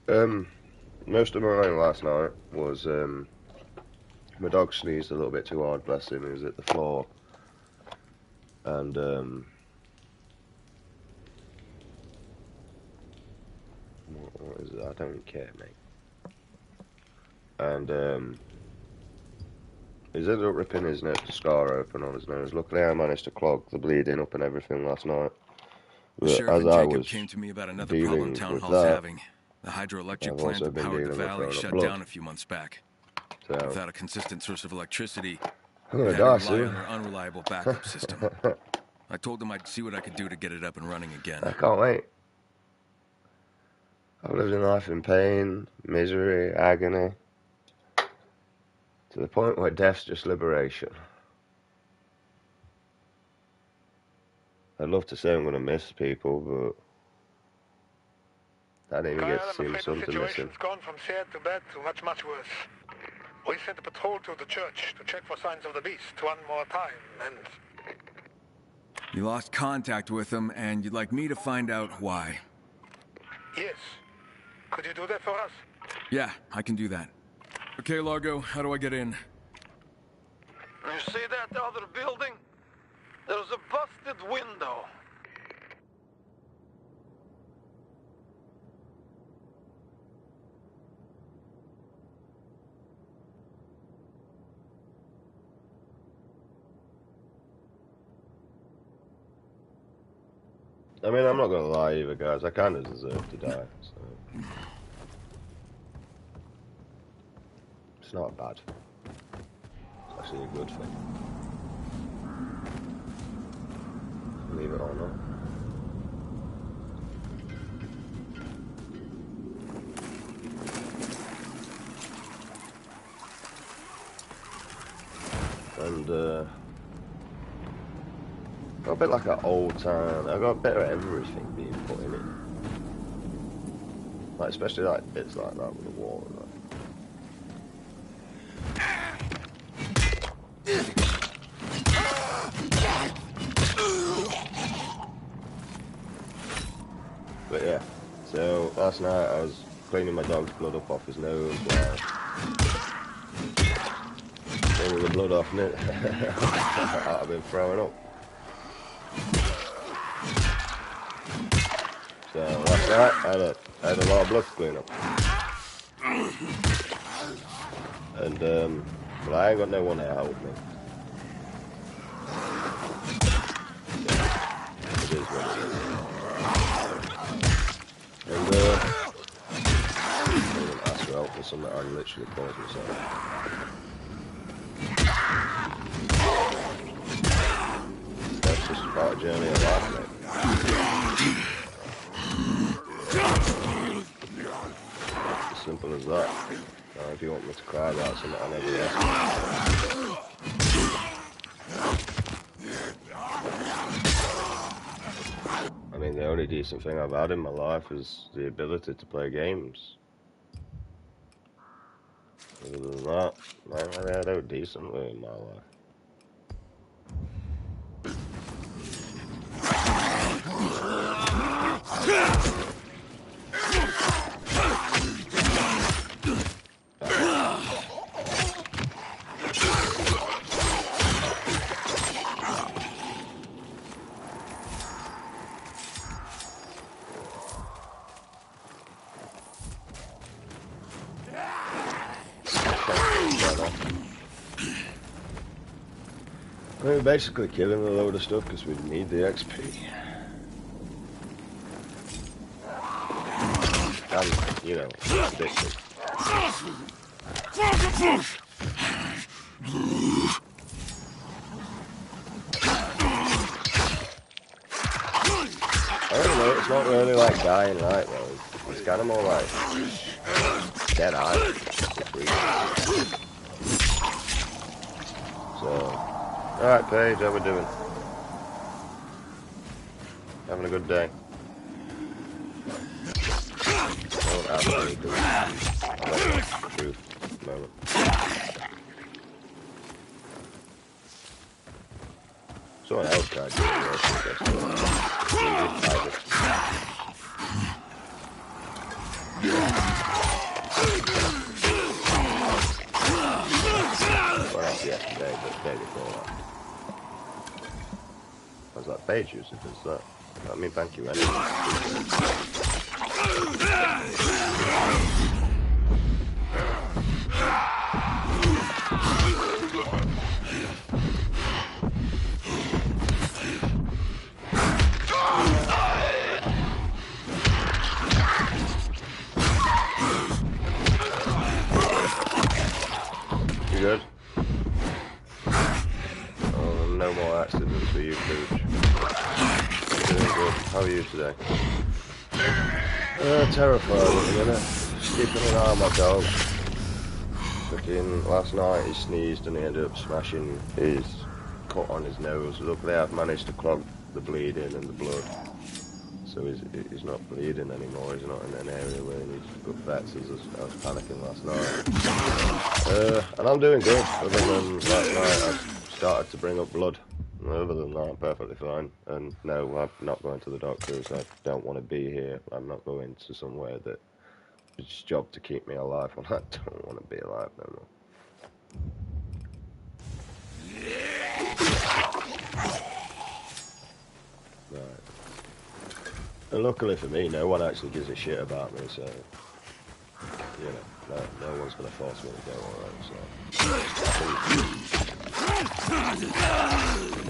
Um, Most of mine last night was my dog sneezed a little bit too hard. Bless him. He was at the floor, and what is it? I don't care, mate. And he's ended up ripping his nose, scar open on his nose. Luckily, I managed to clog the bleeding up and everything last night. The But sheriff as and I Jacob was came to me about another problem dealing Town with Hall's that, having. The hydroelectric I've plant also that been powered the dealing with valley throwing up shut blood. down a few months back. So Without a consistent source of electricity, I'm we gonna had to die rely soon. on their unreliable backup system. I told them I'd see what I could do to get it up and running again. I can't wait. I've lived in life in pain, misery, agony, to the point where death's just liberation. I'd love to say I'm gonna miss people, but I didn't even get to see my son to miss him. Situation's gone from sad to bad to much, much worse. We sent a patrol to the church to check for signs of the beast one more time, and... You lost contact with them, and you'd like me to find out why. Yes. Could you do that for us? Yeah, I can do that. Okay, Largo, how do I get in? You see that other building? There's a busted window. I mean, I'm not gonna lie either, guys. I kind of deserve to die, so it's not bad. It's actually a good thing. Believe it or not. And got a bit like an old time. I got a bit of everything being put in it. Like especially like bits like that with the wall and that. But yeah, so last night I was cleaning my dog's blood up off his nose while cleaning the blood off it. I've been throwing up. So last night I had a lot of blood to clean up. And but I ain't got no one to help me. It is what it is. And I didn't ask for help for something I literally caused myself. That's just part of the journey of life, mate. As simple as that. Now, if you want me to cry about something I never asked. I mean, the only decent thing I've had in my life is the ability to play games. Other than that, I haven't really had out decently in my life. We're basically killing a load of stuff because we need the XP. And, you know, addicted. I don't know, it's not really like dying right though. It's kind of more like dead eye. So, alright Paige, how we doing? Having a good day? Oh, absolutely. I don't know the truth at the moment. Someone else tried to do it. Well, not yesterday, but the day before that. I was like, Beige user does that. I mean, thank you anyway. You good? Oh, no more accidents for you, Pooch. Doing good. How are you today? Terrified at the minute. Just keeping an eye on my dog. Fucking last night he sneezed and he ended up smashing his cut on his nose. Luckily I've managed to clog the bleeding and the blood. So he's not bleeding anymore, he's not in an area where he needs good vets as I was panicking last night. And I'm doing good, other than last night I started to bring up blood. Other than that, I'm perfectly fine. And no, I'm not going to the doctors, I don't want to be here. I'm not going to somewhere that it's job to keep me alive when I don't want to be alive no more. Right. And luckily for me, no one actually gives a shit about me, so, you know, no one's going to force me to go alright, so.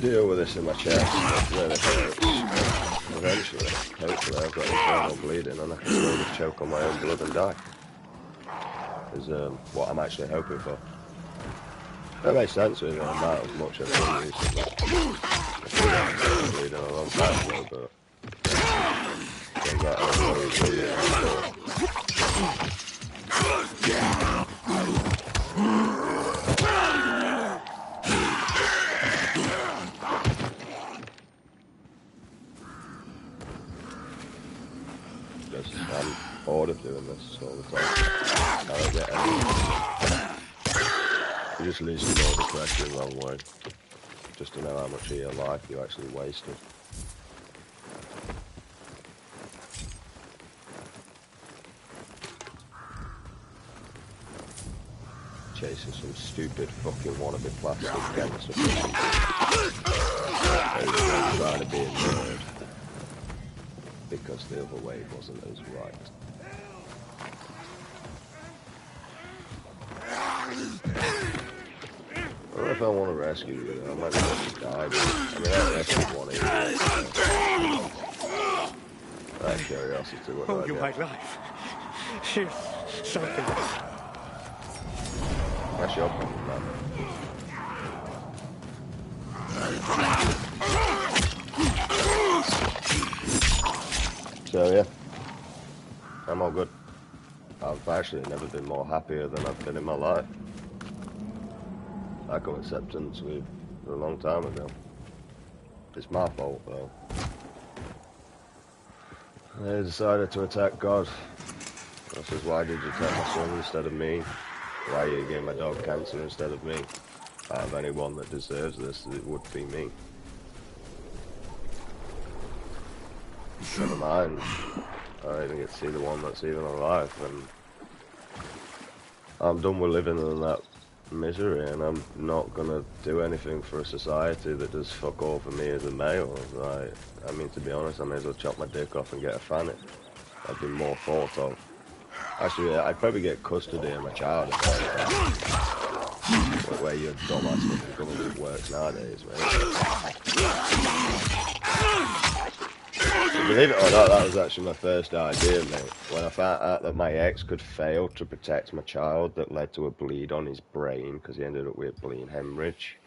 Deal with this in my chest, it really hurts. Eventually, hopefully I've got internal bleeding and I can slowly choke on my own blood and die. Is what I'm actually hoping for. That makes sense with me, no matter how much I've done recently. I feel like I've been bleeding a long time ago, but don't get all really bleeding anymore. Because I'm bored of doing this all the time. I don't get anything. It just leads to more depression the wrong way. Just to know how much of your life you actually wasted. Chasing some stupid fucking wannabe plastic gangster. Trying to be a nerd. Because the other way wasn't as right. I don't know if I want to rescue you, I might just let you die, but I mean, I rescued one of you. Out of curiosity, what do I do? You might life. Here's something. That's your problem, man. So, yeah. I'm all good. I've actually never been more happier than I've been in my life. I got acceptance with a long time ago. It's my fault, though. They decided to attack God. I says, why did you take my son instead of me? Why are you giving my dog cancer instead of me? Out of anyone that deserves this, it would be me. Never mind. I don't even get to see the one that's even alive, and I'm done with living in that misery, and I'm not gonna do anything for a society that does fuck all for me as a male. Like, I mean, to be honest, I may as well chop my dick off and get a fanny. I'd be more thought of. Actually, I'd probably get custody of my child if I had that. Where your dumbass fucking government works nowadays, mate. Believe it or not, that was actually my first idea, mate. When I found out that my ex could fail to protect my child, that led to a bleed on his brain, because he ended up with a bleeding hemorrhage.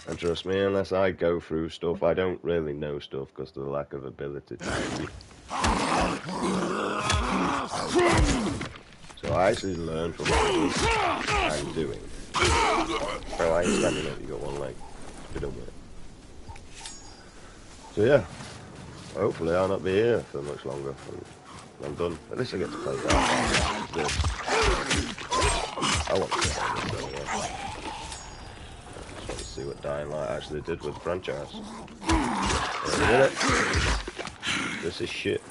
And trust me, unless I go through stuff, I don't really know stuff because of the lack of ability to read. So I actually learned from what I'm doing. Oh, I ain't standing up, you got one leg. Get over it. So yeah. Hopefully I'll not be here for much longer. I'm done. At least I get to play that. I want to get on this anyway. I just want to see what Dying Light actually did with the franchise. Did it? This is shit.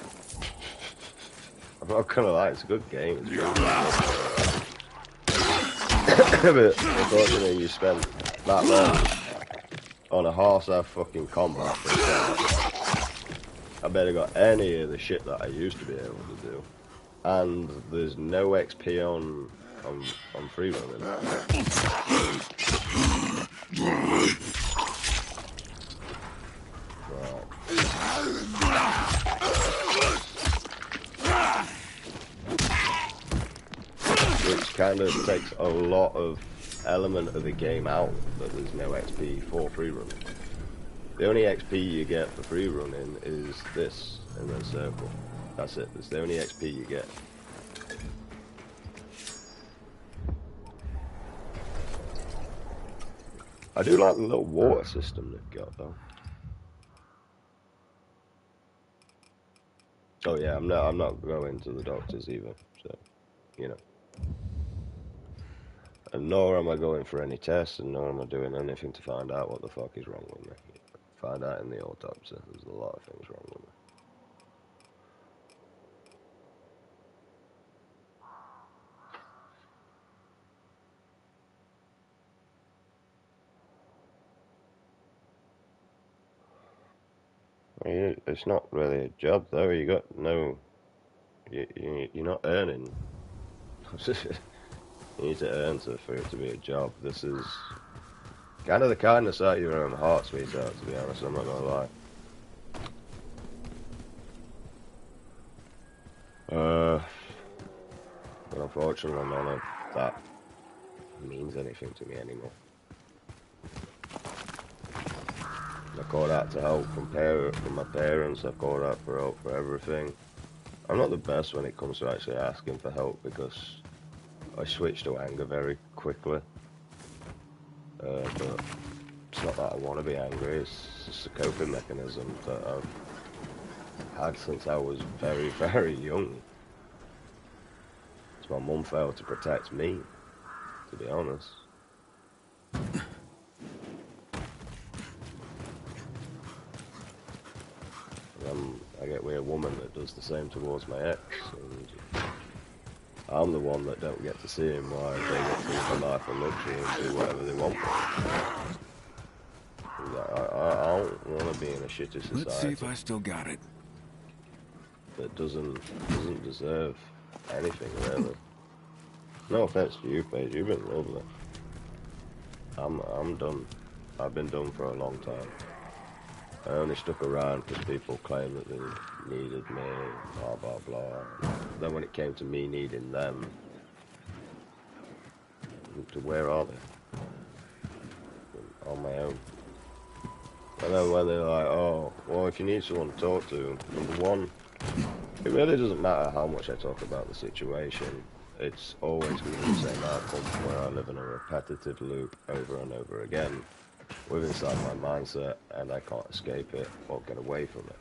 I I'm not gonna lie, it's a good game. It's really but unfortunately, you spend that long on a horse-ass fucking combat. I better got any of the shit that I used to be able to do, and there's no XP on free running. Which kind of takes a lot of element of the game out, that there's no XP for free running. The only XP you get for free running is this, and then circle. That's it, that's the only XP you get. I do like the little water system they've got though. Oh yeah, I'm not going to the doctors either, so, you know. And nor am I going for any tests, and nor am I doing anything to find out what the fuck is wrong with me. Find out in the autopsy, there's a lot of things wrong with me. It's not really a job though, you got no... You're not earning. You need to earn for it to be a job. This is kind of the kindness out of your own heart, sweetheart, to be honest, I'm not gonna lie. But unfortunately none of that means anything to me anymore. I called out to help from my parents, I called out for help for everything. I'm not the best when it comes to actually asking for help because I switch to anger very quickly. But it's not that I want to be angry, it's just a coping mechanism that I've had since I was very, very young. It's my mum failed to protect me, to be honest. I get with a woman that does the same towards my ex, and I'm the one that don't get to see him while they get to live their life of luxury and do whatever they want. I don't want to be in a shitty society. Let's see if I still got it. That doesn't deserve anything, really. No offense to you, Paige, you've been lovely. I'm done. I've been done for a long time. I only stuck around because people claimed that they needed me, blah blah blah. Then when it came to me needing them, to where are they? On my own. And then when they're like, oh, well, if you need someone to talk to, number one, it really doesn't matter how much I talk about the situation. It's always going to be the same outcome where I live in a repetitive loop over and over again with inside my mindset, and I can't escape it or get away from it.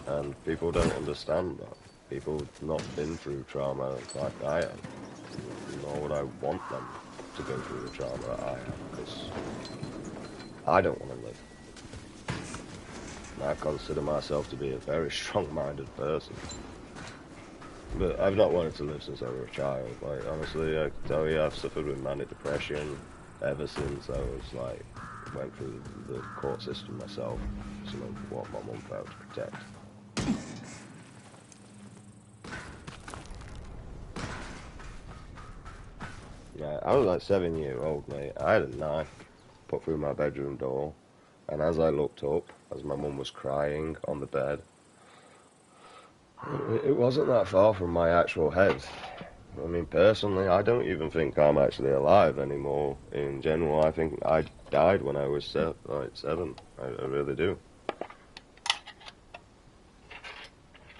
And people don't understand that. People have not been through trauma like I have, nor would I want them to go through the trauma that I have, because I don't want to live. I consider myself to be a very strong-minded person. But I've not wanted to live since I was a child. Like, honestly, I can tell you, I've suffered with manic depression ever since I was, like, went through the court system myself. Some of what my mum failed to protect. Yeah, I was like 7-year-old, mate. I had a knife put through my bedroom door, and as I looked up, as my mum was crying on the bed, it wasn't that far from my actual head. I mean, personally, I don't even think I'm actually alive anymore. In general, I think I died when I was 7. I really do.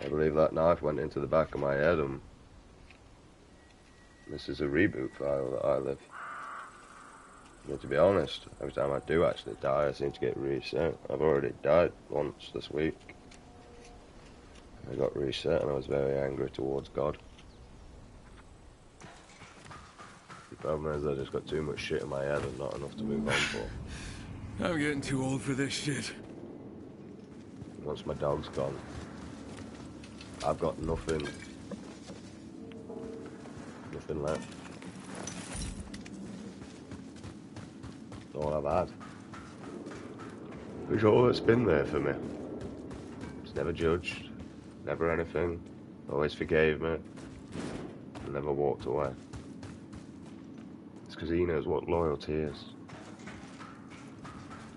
I believe that knife went into the back of my head, and this is a reboot file that I live. But to be honest, every time I do actually die, I seem to get reset. I've already died once this week. I got reset and I was very angry towards God. The problem is I just got too much shit in my head and not enough to move on for. I'm getting too old for this shit. once my dog's gone, I've got nothing left. It's all I've had. It's all that's been there for me. It's never judged, never anything, always forgave me, and never walked away. It's because he knows what loyalty is.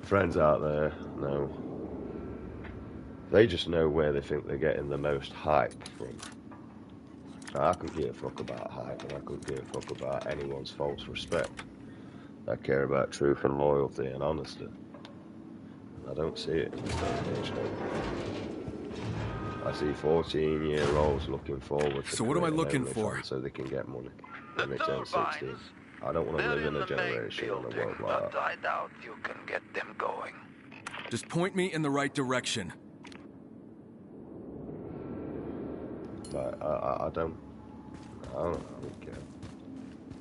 Friends out there know. They just know where they think they're getting the most hype from. So I couldn't give a fuck about hype, and I couldn't give a fuck about anyone's false respect. I care about truth and loyalty and honesty. And I don't see it in this day and age. I see 14-year-olds looking forward to So what am I creating looking OnlyFans for? so they can get money The when they turn 16. turbines. I don't want to They're live in in a the main generation in a building, world like but that. I doubt you can get them going. Just point me in the right direction. Like, I don't care.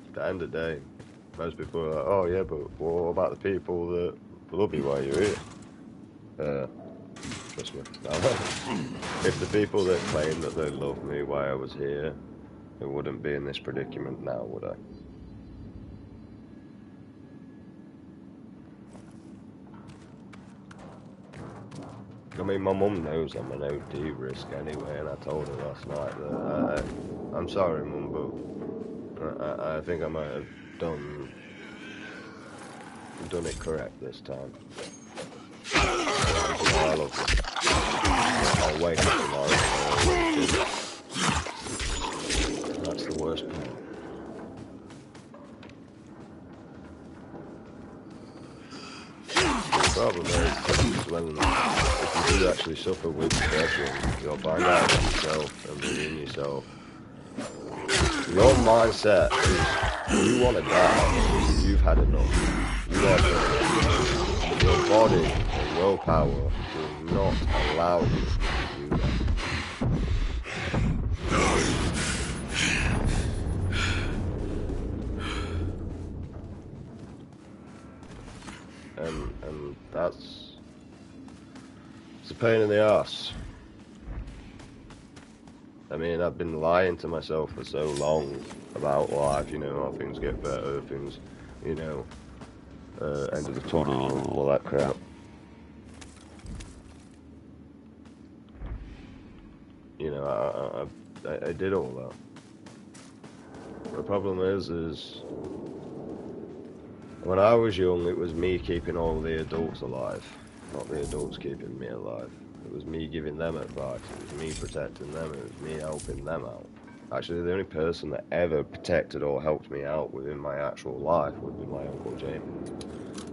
At the end of the day, most people are like, oh yeah, but what about the people that love you while you're here? Trust me. If the people that claim that they love me while I was here, I wouldn't be in this predicament now, would I? I mean, my mum knows I'm an OD risk anyway, and I told her last night that I'm sorry, Mum, but I think I might have done it correct this time. I love you. I'll wake up tomorrow. That's the worst part. The problem is when if you do actually suffer with depression, you'll find out about yourself and within yourself. Your mindset is you want to die. You've had enough. You are done. Your body and willpower will not allow you to do that. And it's a pain in the ass. I mean, I've been lying to myself for so long about life, you know, how things get better, things, you know, end of the tunnel and all that crap. You know, I did all that. The problem is when I was young, it was me keeping all the adults alive, not the adults keeping me alive. It was me giving them advice, it was me protecting them, it was me helping them out. Actually, the only person that ever protected or helped me out within my actual life would be my Uncle Jamie.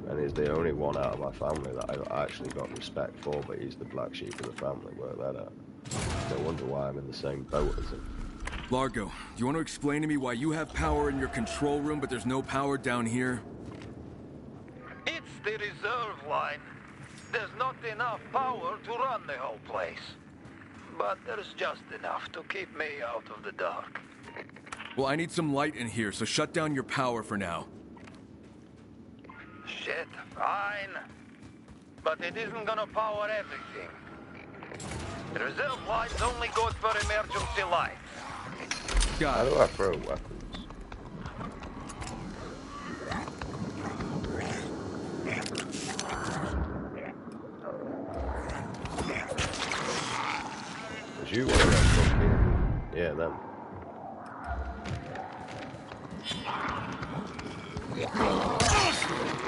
And he's the only one out of my family that I actually got respect for, but he's the black sheep of the family, work that out. No wonder why I'm in the same boat as him. Largo, do you want to explain to me why you have power in your control room, but there's no power down here? It's the reserve line. There's not enough power to run the whole place. But there's just enough to keep me out of the dark. Well, I need some light in here, so shut down your power for now. Shit, fine. But it isn't gonna power everything. The reserve line's only good for emergency lights. Got How it. do I throw weapons? Was you one of them fucking... Yeah, them.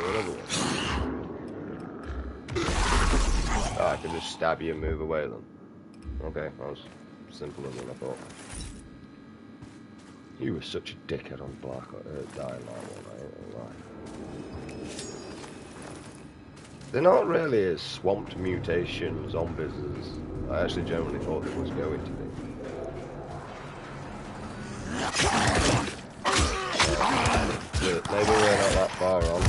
Another one. Oh, I can just stab you and move away then. Okay, that was simpler than I thought. You were such a dickhead on Dying Light 1, I ain't gonna lie. They're not really as swamped mutation zombies as I actually genuinely thought it was going to be. Maybe we're not that far on.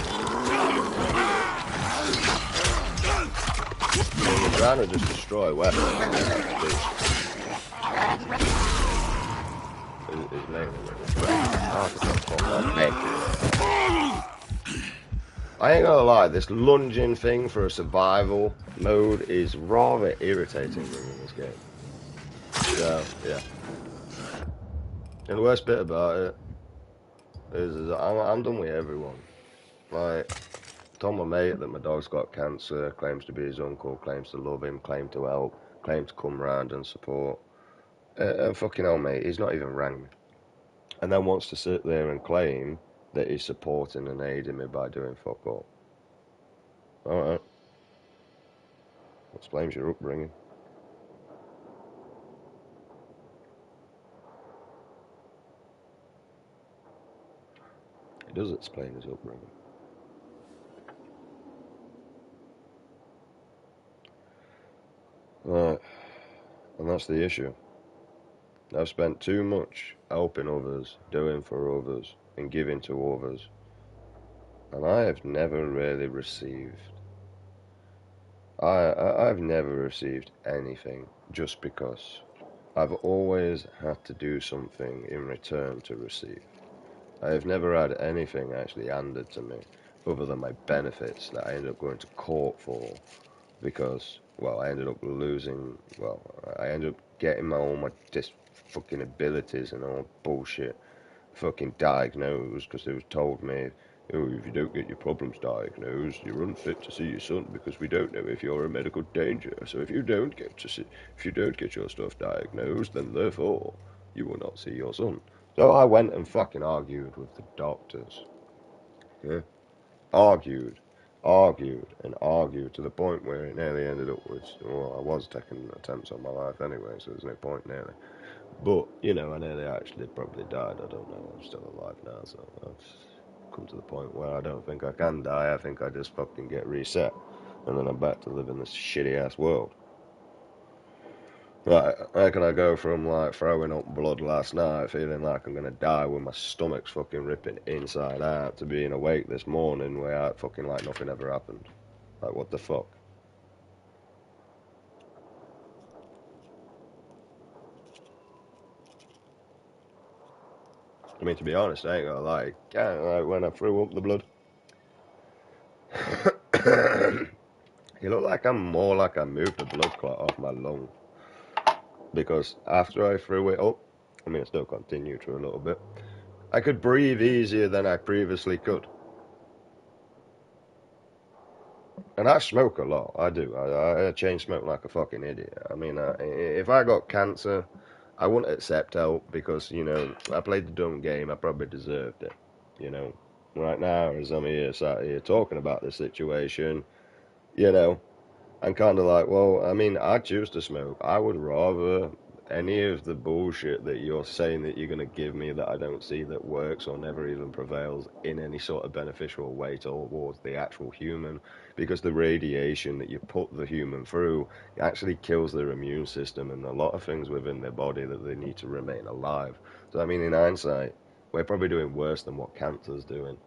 We're trying to just destroy weapons. His name is I ain't gonna lie, this lunging thing for a survival mode is rather irritating in this game. So, yeah. And the worst bit about it is I'm done with everyone. Like, told my mate that my dog's got cancer, claims to be his uncle, claims to love him, claims to help, claims to come round and support. Fucking hell, mate, he's not even rang me. And then wants to sit there and claim that he's supporting and aiding me by doing fuck all. Alright. Explains your upbringing. It does explain his upbringing. Right. And that's the issue. I've spent too much helping others, doing for others, and giving to others. And I have never really received. I've never received anything just because. I've always had to do something in return to receive. I have never had anything actually handed to me other than my benefits that I ended up going to court for because, well, I ended up losing, well, I ended up getting all my fucking abilities and all bullshit fucking diagnosed because they was told me, oh, if you don't get your problems diagnosed, you're unfit to see your son because we don't know if you're a medical danger. So if you don't get your stuff diagnosed, then therefore you will not see your son. So I went and fucking argued with the doctors. Yeah, argued and argued to the point where it nearly ended up with, well, I was taking attempts on my life anyway, so there's no point nearly. But, you know, I nearly actually probably died. I don't know. I'm still alive now, so I've come to the point where I don't think I can die. I think I just fucking get reset. And then I'm back to live in this shitty-ass world. Like, how can I go from, like, throwing up blood last night, feeling like I'm gonna die with my stomach's fucking ripping inside out, to being awake this morning where fucking, like, nothing ever happened? Like, what the fuck? I mean, to be honest, I ain't gonna lie. Like, when I threw up the blood, it looked like more like I moved the blood clot off my lung. Because after I threw it up, I mean, I still continued for a little bit, I could breathe easier than I previously could. And I smoke a lot. I do. I chain smoke like a fucking idiot. I mean, if I got cancer, I wouldn't accept help because, you know, I played the dumb game. I probably deserved it. You know, right now, as I'm here, sat here talking about this situation, you know, I'm kind of like, well, I mean, I choose to smoke. I would rather any of the bullshit that you're saying that you're going to give me that I don't see that works or never even prevails in any sort of beneficial way towards the actual human, because the radiation that you put the human through actually kills their immune system and a lot of things within their body that they need to remain alive. So, I mean, in hindsight, we're probably doing worse than what cancer's doing.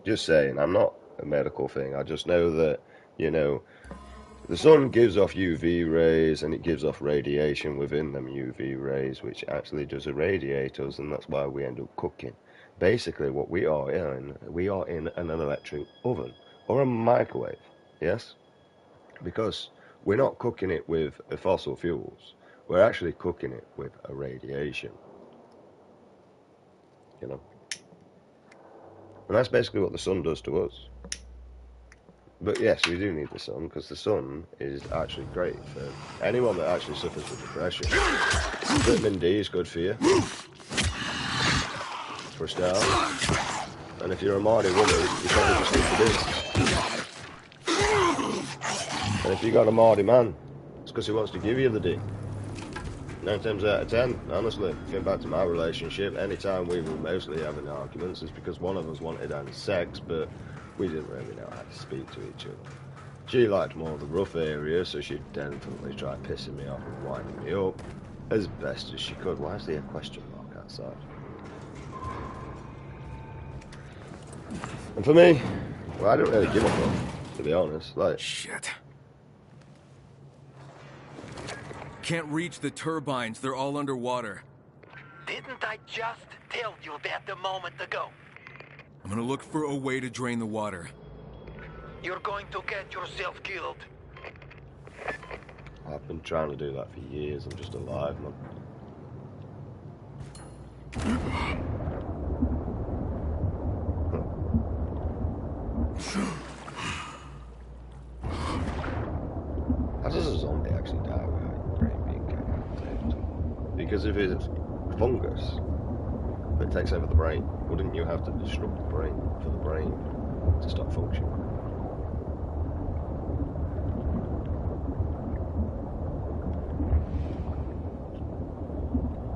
Just saying, I'm not a medical thing. I just know that, you know, the sun gives off UV rays and it gives off radiation within them UV rays, which actually does irradiate us, and that's why we end up cooking. Basically, what we are in an electric oven or a microwave, yes? Because we're not cooking it with fossil fuels. We're actually cooking it with a radiation, you know? And that's basically what the sun does to us. But yes, we do need the sun, because the sun is actually great for anyone that actually suffers with depression. Vitamin D is good for you, for a start. And if you're a Māori woman, you probably just need the D. And if you got a Māori man, it's because he wants to give you the D. 9 times out of 10, honestly, think back to my relationship, anytime we were mostly having arguments, it's because one of us wanted to have sex, but we didn't really know how to speak to each other. She liked more of the rough area, so she'd definitely try pissing me off and winding me up as best as she could. Why is there a question mark outside? And for me, well, I don't really give a fuck, to be honest. Like, shit. Can't reach the turbines. They're all underwater. Didn't I just tell you that a moment ago? I'm gonna look for a way to drain the water. You're going to get yourself killed. I've been trying to do that for years. I'm just alive, man. How does a zombie actually die without your brain being decapitated? Because if it's fungus that takes over the brain, wouldn't you have to disrupt the brain for the brain to stop functioning?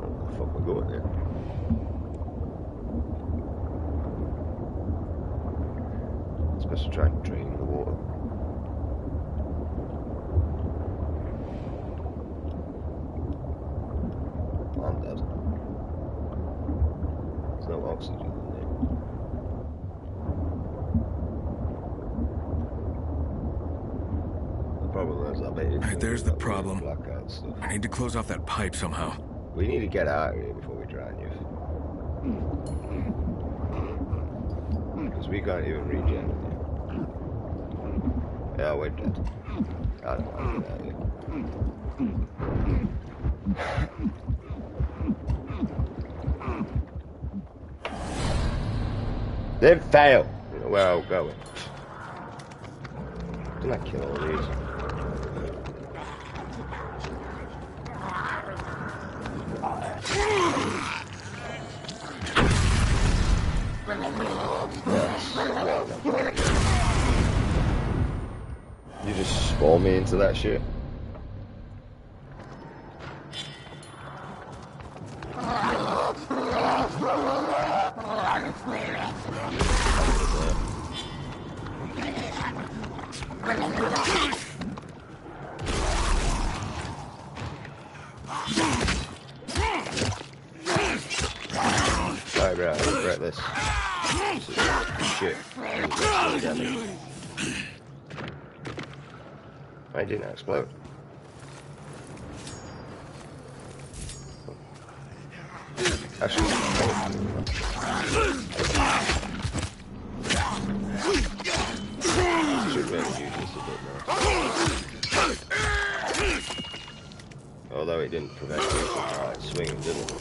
Where the fuck we going here? It's best to try and drain the water. I'm dead. There's no oxygen in there. The problem is I bet Alright, there's the problem. Blackout stuff. I need to close off that pipe somehow. We need to get out of here before we drown you. Because we can't even regen with you. Yeah, we're dead. I don't want to get out of here. Then fail. You know where I'm going. Didn't I kill all these? You just spawn me into that shit. Sorry, bro, I regret this. This is shit. Why didn't it explode? Actually, should maybe use this a bit more. Although it didn't prevent me from swinging, didn't it?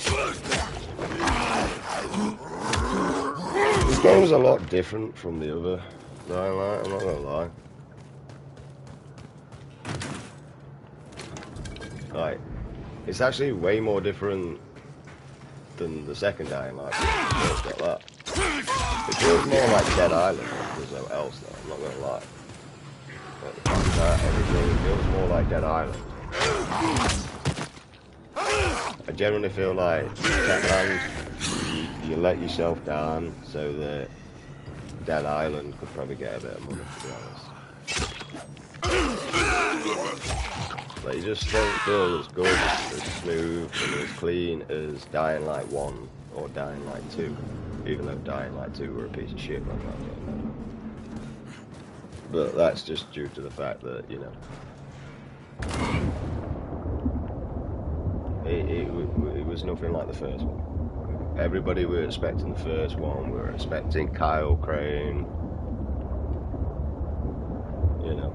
This game was a lot different from the other Dying Light, I'm not gonna lie. Like, it's actually way more different than the second Dying Light. Got that. It feels more like Dead Island than there's no else though, I'm not gonna lie. But the combat, everything, it feels more like Dead Island. I generally feel like Techland, you let yourself down so that Dead Island could probably get a bit of money, to be honest. Like, you just don't feel as good, as smooth, and as clean as Dying Light 1 or Dying Light 2. Even though Dying Light 2 were a piece of shit like that. But that's just due to the fact that, you know, it was nothing like the first one. Everybody were expecting the first one, we were expecting Kyle Crane, you know.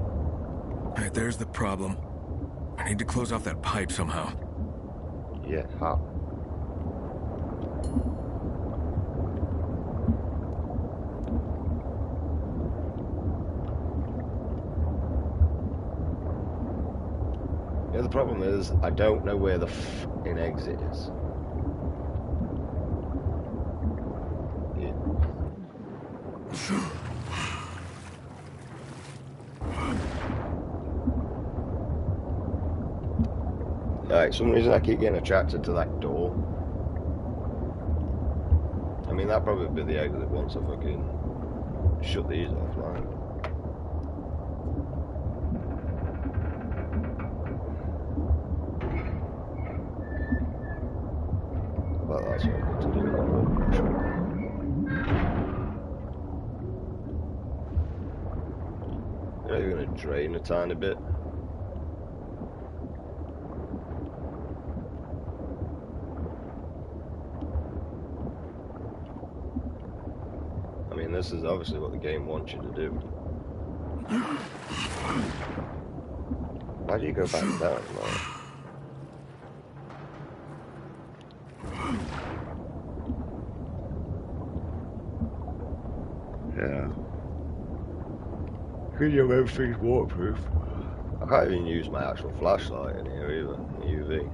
Alright, there's the problem. I need to close off that pipe somehow. Yeah, how? Yeah, the problem is, I don't know where the f***ing exit is. Like, some reason I keep getting attracted to that door. I mean, that'd probably be the exit once I fucking shut these off, like. Well, that's what I've got to do. You're going to drain a tiny bit. I mean, this is obviously what the game wants you to do. Why do you go back down, man? Yeah. Could you make things waterproof? I can't even use my actual flashlight in here either, UV.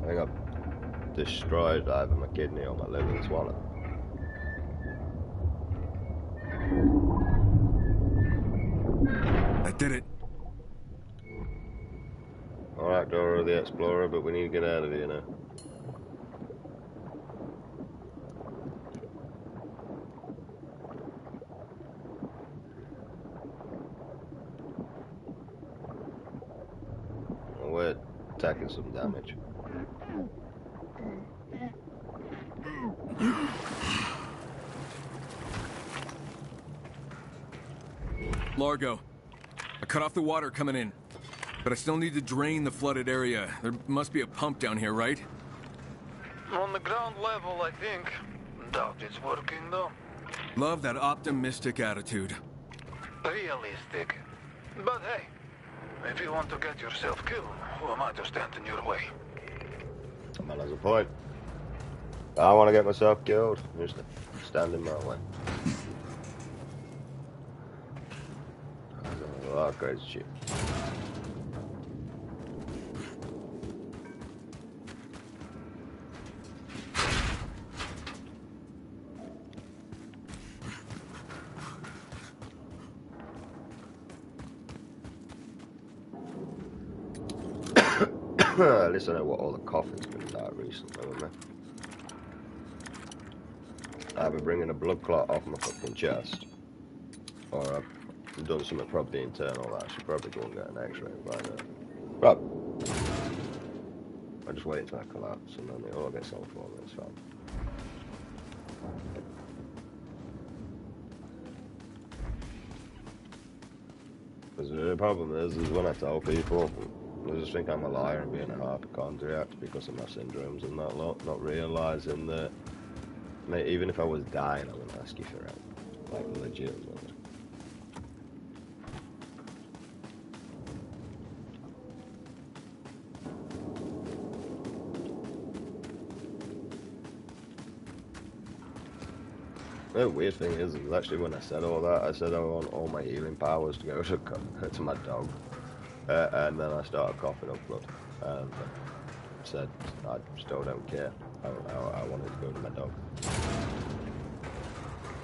I think I've destroyed either my kidney or my liver as well. That did it. Alright, Dora the Explorer, but we need to get out of here now. We're taking some damage. Largo, I cut off the water coming in, but I still need to drain the flooded area. There must be a pump down here, right? On the ground level, I think. Doubt it's working, though. Love that optimistic attitude. Realistic. But hey, if you want to get yourself killed, who am I to stand in your way? Man, there's a point. I want to get myself killed. Just stand in my way. There's a lot of crazy shit. At least I know what all the coughing's been about recently, haven't I? I've been bringing a blood clot off my fucking chest, or I've done something probably internal that I should probably go and get an X-ray by now. Right. I just wait until I collapse and then it all gets on for me, it's fine. Because the problem is when I tell people, they just think I'm a liar and being a hypochondriac because of my syndromes and that lot, not realising that, mate, even if I was dying, I wouldn't ask you for help. Like, legitimately. The weird thing is actually when I said all that, I said I want all my healing powers to go to my dog. And then I started coughing up blood, and said I still don't care. I wanted to go to my dog.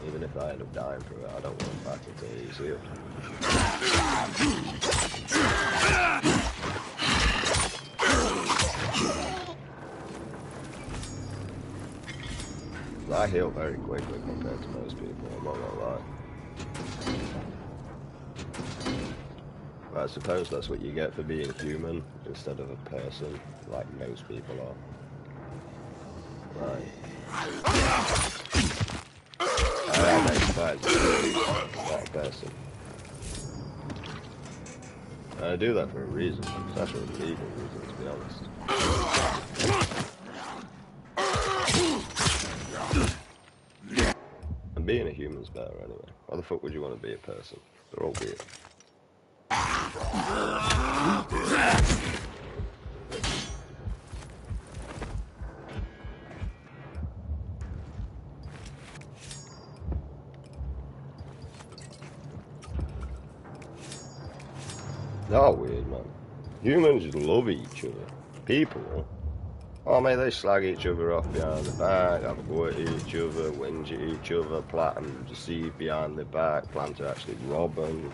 Even if I end up dying through it, I don't want it back until he's healed. I heal very quickly compared to most people, I'm not gonna lie. I suppose that's what you get for being human instead of a person, like most people are. Right. I am not a person. I do that for a reason. It's actually a legal reason, to be honest. And being a human's better anyway. Why the fuck would you want to be a person? They're all weird. They're weird, man. Humans just love each other. People, oh mate, they slag each other off behind the back, have a go at each other, whinge at each other, plot and deceive behind the back, plan to actually rob them,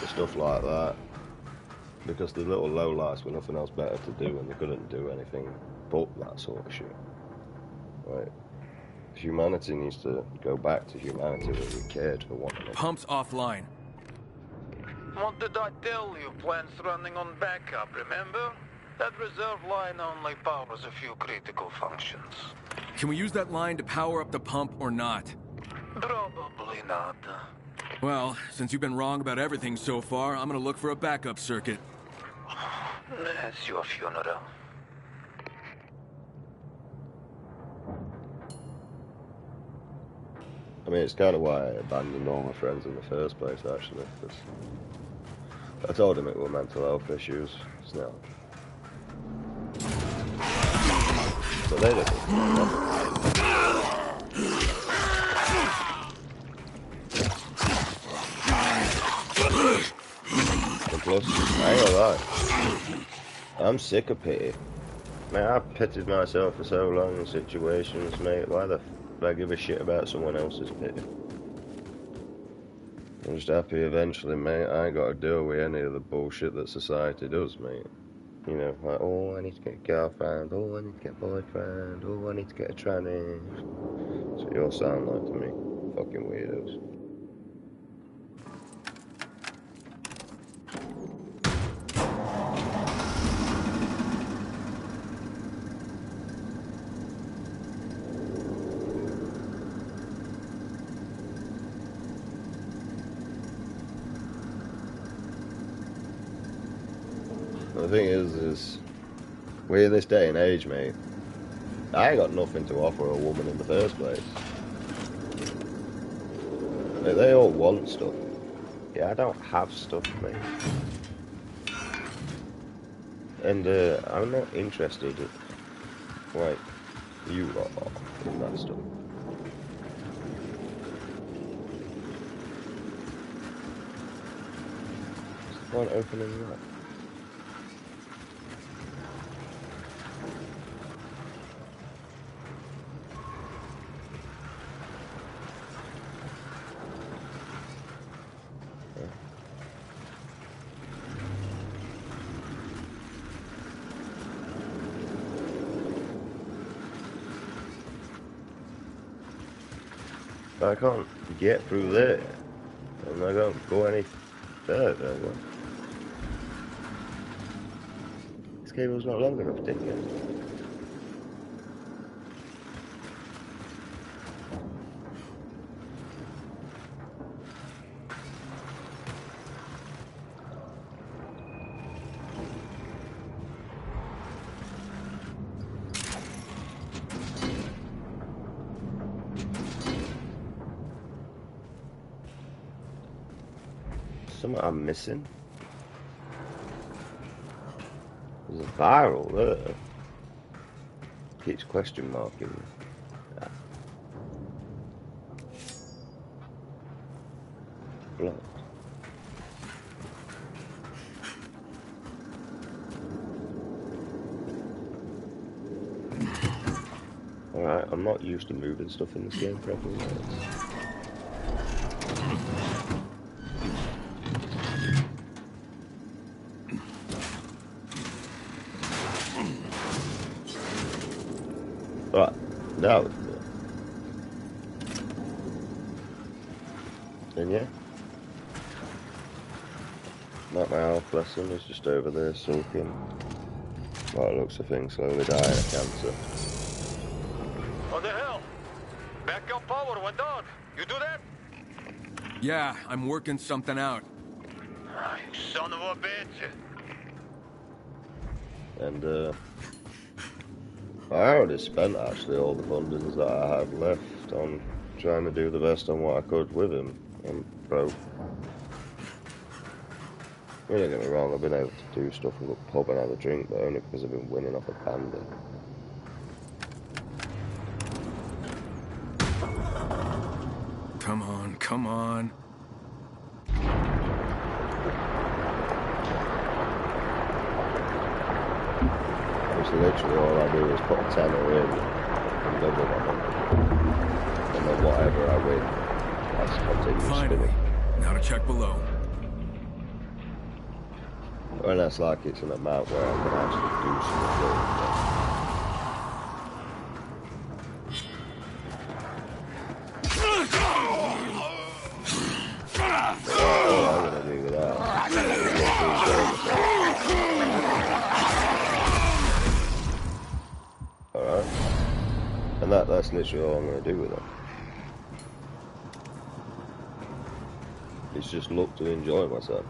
stuff like that. Because the little lowlights were nothing else better to do and they couldn't do anything but that sort of shit. Right. Humanity needs to go back to humanity where we cared for one another. Pump's offline. What did I tell you? Plants running on backup, remember? That reserve line only powers a few critical functions. Can we use that line to power up the pump or not? Probably not. Well, since you've been wrong about everything so far, I'm gonna look for a backup circuit. It's your funeral. I mean, it's kind of why I abandoned all my friends in the first place, actually. Cause I told him it were mental health issues. It's not. But they didn't. And plus, I ain't gonna lie. I'm sick of pity. Man, I've pitied myself for so long in situations, mate. Why the f do I give a shit about someone else's pity? I'm just happy eventually, mate. I ain't got to deal with any of the bullshit that society does, mate. You know, like, oh, I need to get a girlfriend, oh, I need to get a boyfriend, oh, I need to get a tranny. That's what you all sound like to me. Fucking weirdos. The thing is we're in this day and age, mate. I ain't got nothing to offer a woman in the first place. Like, they all want stuff. Yeah, I don't have stuff, mate. And I'm not interested, like you are, in that stuff. What's the point opening that? I can't get through there, and I don't go any further. What? This cable's not long enough, did it? Something I'm missing. There's a viral there. Keeps question marking. Ah. Blocked. Alright, I'm not used to moving stuff in this game properly. Right, now. And yeah. Not my health lesson is just over there sulking. Well, it looks a thing slowly dying of cancer. What the hell? Backup power went down. You do that? Yeah, I'm working something out. Ah, you son of a bitch. And I already spent actually all the fundings that I had left on trying to do the best on what I could with him. I'm broke. Don't get me wrong, I've been able to do stuff with a pub and have a drink, but only because I've been winning off abandon. Come on, come on. It's literally all I do is put a tenner in and double on it. And then whatever I win, I just continue Finally. spinning. Now to check below. Unless like it's an amount where I can actually do something. All I'm gonna do with that is alright. And that's literally all I'm gonna do with it. It's just look to enjoy myself.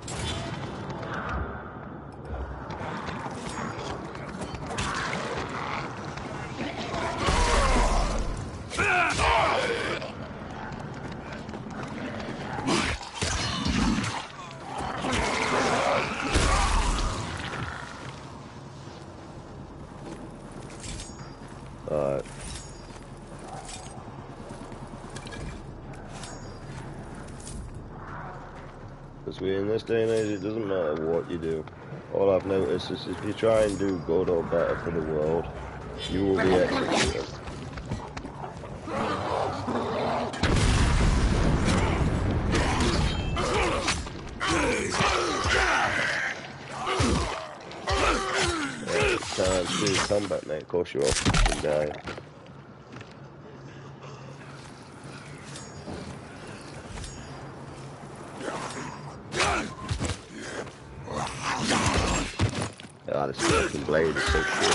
Alright. Because we in this day and age, it doesn't matter what you do. All I've noticed is if you try and do good or better for the world, you will be executed. Time to combat, mate. Of course you're off and die. Ah, this fucking blade is so shit.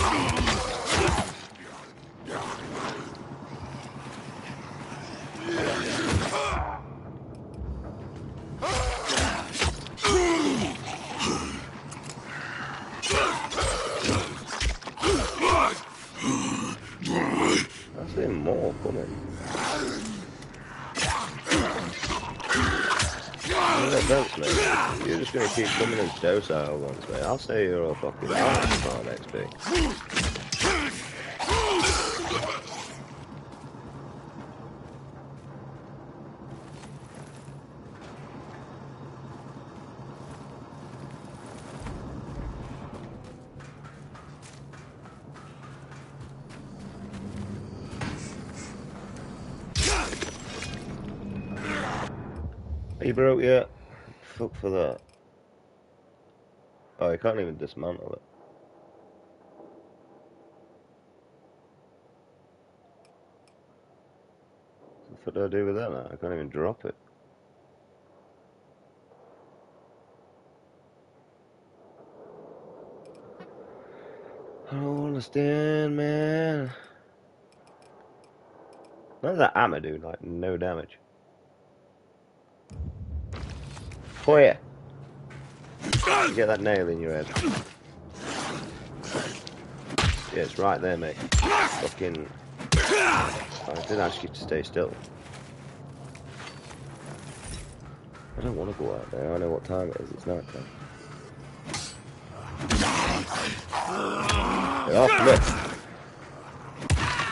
I've seen more coming. Sense, mate. You're just gonna keep coming as docile ones, mate. I'll say you're a fucking arse on XP. Are you broke yet? Fuck for that. Oh, you can't even dismantle it. What do I do with that now? I can't even drop it. I don't understand, man. What does that hammer do? Like, no damage. Oh yeah. You get that nail in your head. Yeah, it's right there, mate. Fucking... I didn't ask you to stay still. I don't want to go out there. I know what time it is. It's night time. Get off me!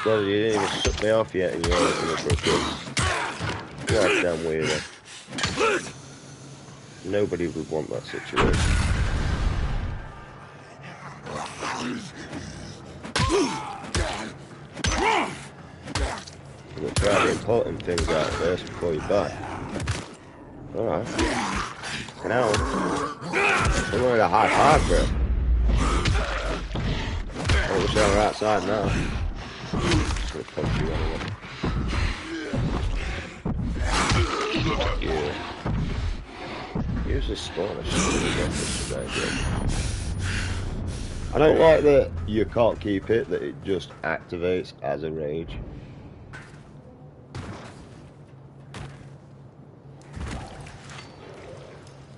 God, you didn't even suck me off yet and you're already going for a kiss. You're damn weirdo. Nobody would want that situation. You've got to try the important things out first before you buy. Alright. Now, we're going to high five, bro. I wish I were outside now. Just gonna punch you anyway. Yeah. Use this spawn. I don't like that you can't keep it, that it just activates as a rage.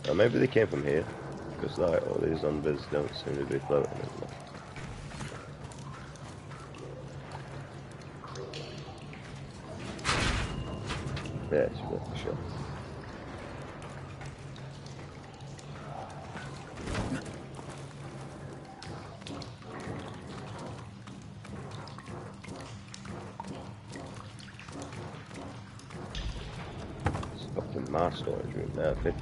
Or maybe they came from here, because like all these zombies don't seem to be floating anymore. Yeah, it's worth a shot. It's fucking my storage room now, bitch.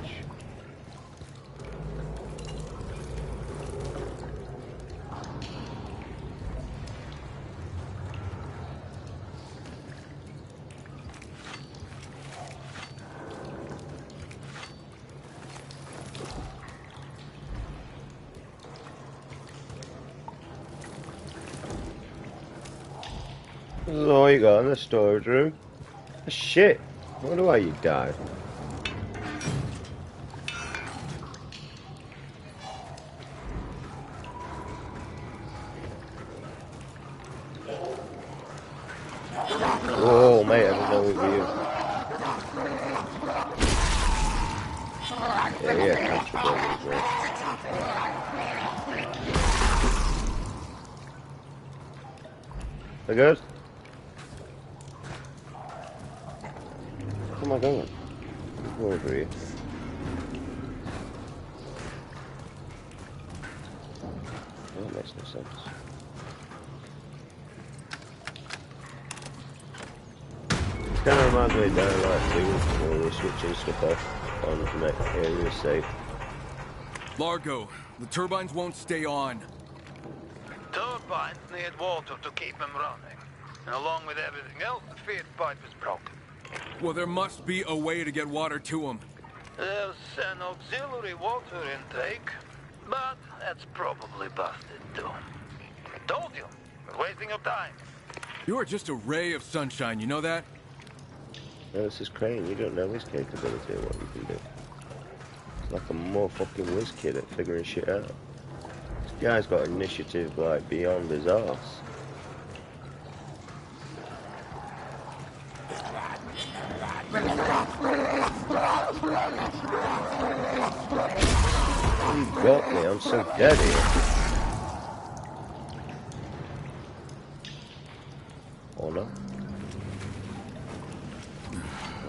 This is all you got in the storage room. Shit! I wonder why you died. Whoa, mate, I don't know what you. Yeah, comfortable as well. They good? Where am I going? Go over here. That makes no sense. kind of reminds me of Dying Light 2 when we're switching stuff off on to make areas safe. Largo, the turbines won't stay on. Turbines need water to keep them running. And along with everything else, the feed pipe is broken. Well, there must be a way to get water to them. There's an auxiliary water intake, but that's probably busted too. Told you, we're wasting your time. You are just a ray of sunshine, you know that? No, this is Crane. You don't know his capability of what you can do. It's like a more fucking whiz kid at figuring shit out. This guy's got initiative like beyond his arse. You got me, I'm so dead here. Or not.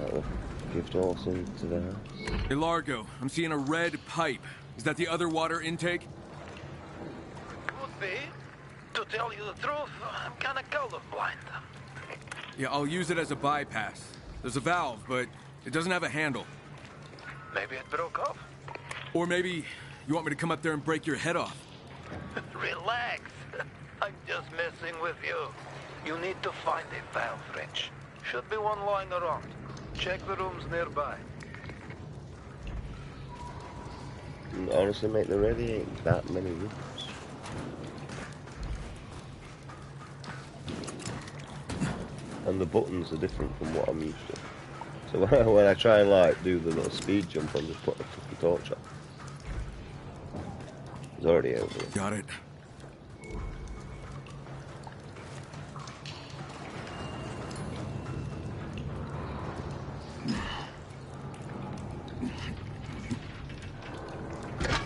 That'll gift horse into the house. Hey, Largo, I'm seeing a red pipe. Is that the other water intake? Could be. To tell you the truth, I'm kinda colorblind. Yeah, I'll use it as a bypass. There's a valve, but it doesn't have a handle. Maybe it broke off. Or maybe you want me to come up there and break your head off. Relax. I'm just messing with you. You need to find a valve wrench. Should be one lying around. Check the rooms nearby. Honestly, mate, there really ain't that many rooms. And the buttons are different from what I'm used to. So when I try and like do the little speed jump, I'm just putting the fucking torch on. It's already over. Got it.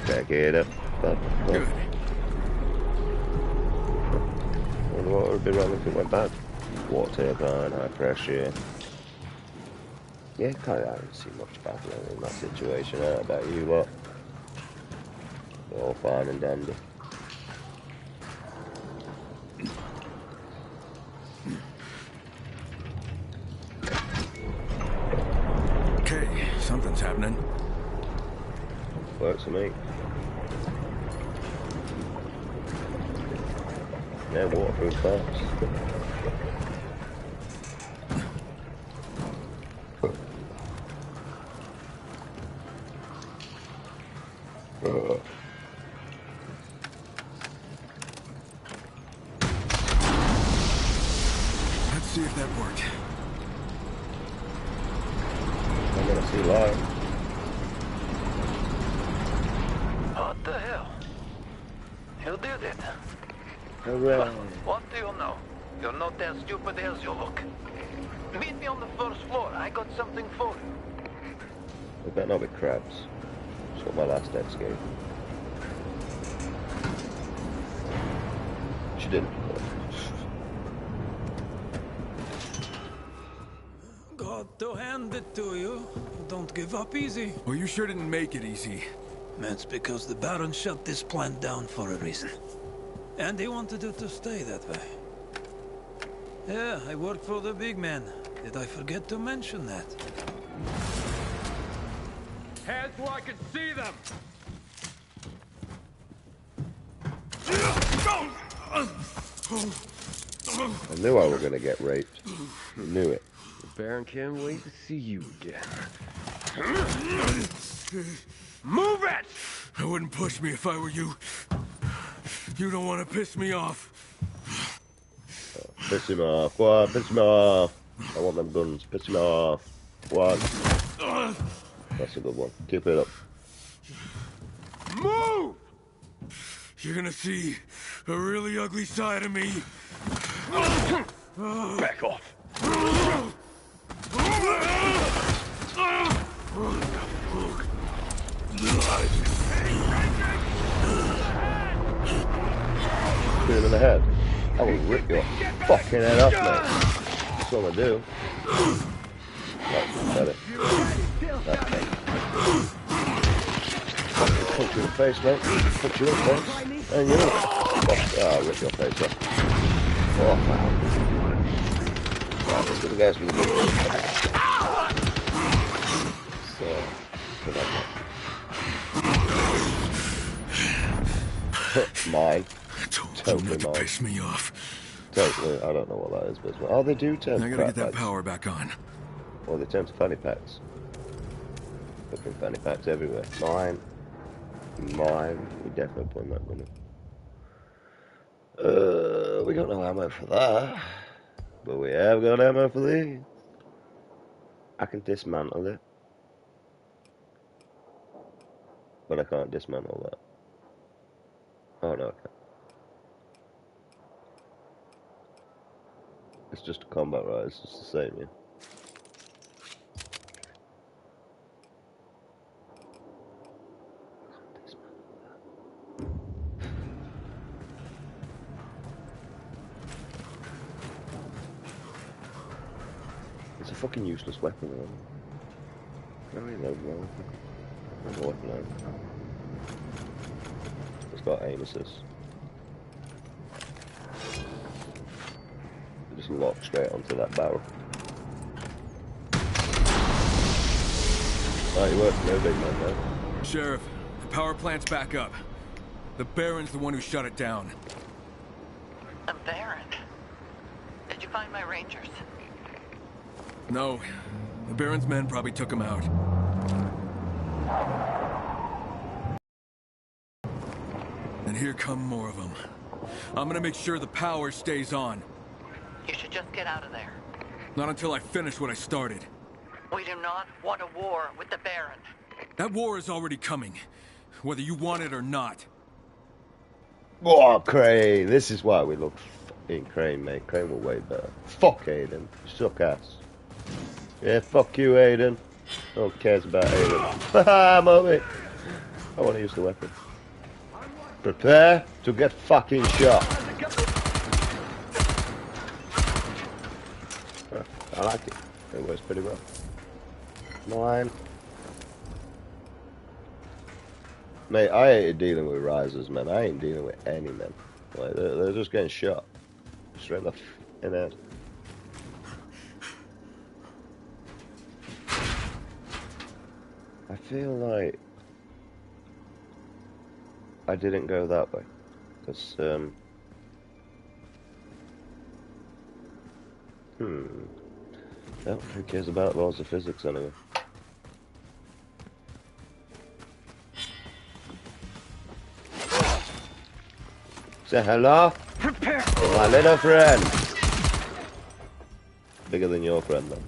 Back it up. Good. And what would be wrong if it went bad? Water turbine, high pressure. Yeah, I don't see much bad in that situation. How about you lot? All fine and dandy. Okay, something's happening. Works for me. Yeah, waterproof parts. Let's see if that worked. I'm gonna see light. What the hell? You did it. Hooray. What do you know? You're not as stupid as you look. Meet me on the first floor. I got something for you. There better not be crabs. That's what my last ex gave. She didn't. Got to hand it to you. Don't give up easy. Well, you sure didn't make it easy. That's because the Baron shut this plant down for a reason. And he wanted it to stay that way. Yeah, I work for the big man. Did I forget to mention that? Hands where I can see them! I knew I was gonna get raped. I knew it. The Baron can't wait to see you again. Move it! I wouldn't push me if I were you. You don't want to piss me off. Piss him off. What? Piss him off. I want them guns. Piss him off. What? That's a good one. Keep it up. Move! You're gonna see a really ugly side of me. Back off. Shoot him in the head. I will rip your fucking head off, mate. That's all I do. That's better. That's it. Punch you in the face, mate. Punch you in the face. And you. I'll rip your face off. Oh, wow. let's go to the guys from the beach. So, put that mine. Totally not to piss me off. Totally, I don't know what that is, but oh, they do turn. I gotta get that power back on. Well, they turn to fanny packs. Fucking fanny packs everywhere. Mine. We definitely put that money. We got no ammo for that, but we have got ammo for these. I can dismantle it, but I can't dismantle that. Oh no, I can't. It's just a combat, right? It's just the same, yeah. It's a fucking useless weapon, man. I reload now. There's a weapon now. It's got aim assist. Just lock straight onto that barrel. Oh, you worked no big man there. Sheriff, the power plant's back up. The Baron's the one who shut it down. A Baron? Did you find my rangers? No. The Baron's men probably took him out. And here come more of them. I'm gonna make sure the power stays on. You should just get out of there. Not until I finish what I started. We do not want a war with the Baron. That war is already coming, whether you want it or not. Oh, Crane. This is why we look fucking Crane, mate. Crane will way better. Fuck Aiden. Suck ass. Yeah, fuck you, Aiden. No one cares about Aiden. Haha, mommy. I want to use the weapon. Prepare to get fucking shot. I like it. It works pretty well. Mine. Mate, I hated dealing with risers, man. I ain't dealing with any men. Like, they're just getting shot. Straight in the head. I feel like I didn't go that way. Because, well, who cares about laws of physics anyway? Say hello? Prepare! My little friend! Bigger than your friend, though.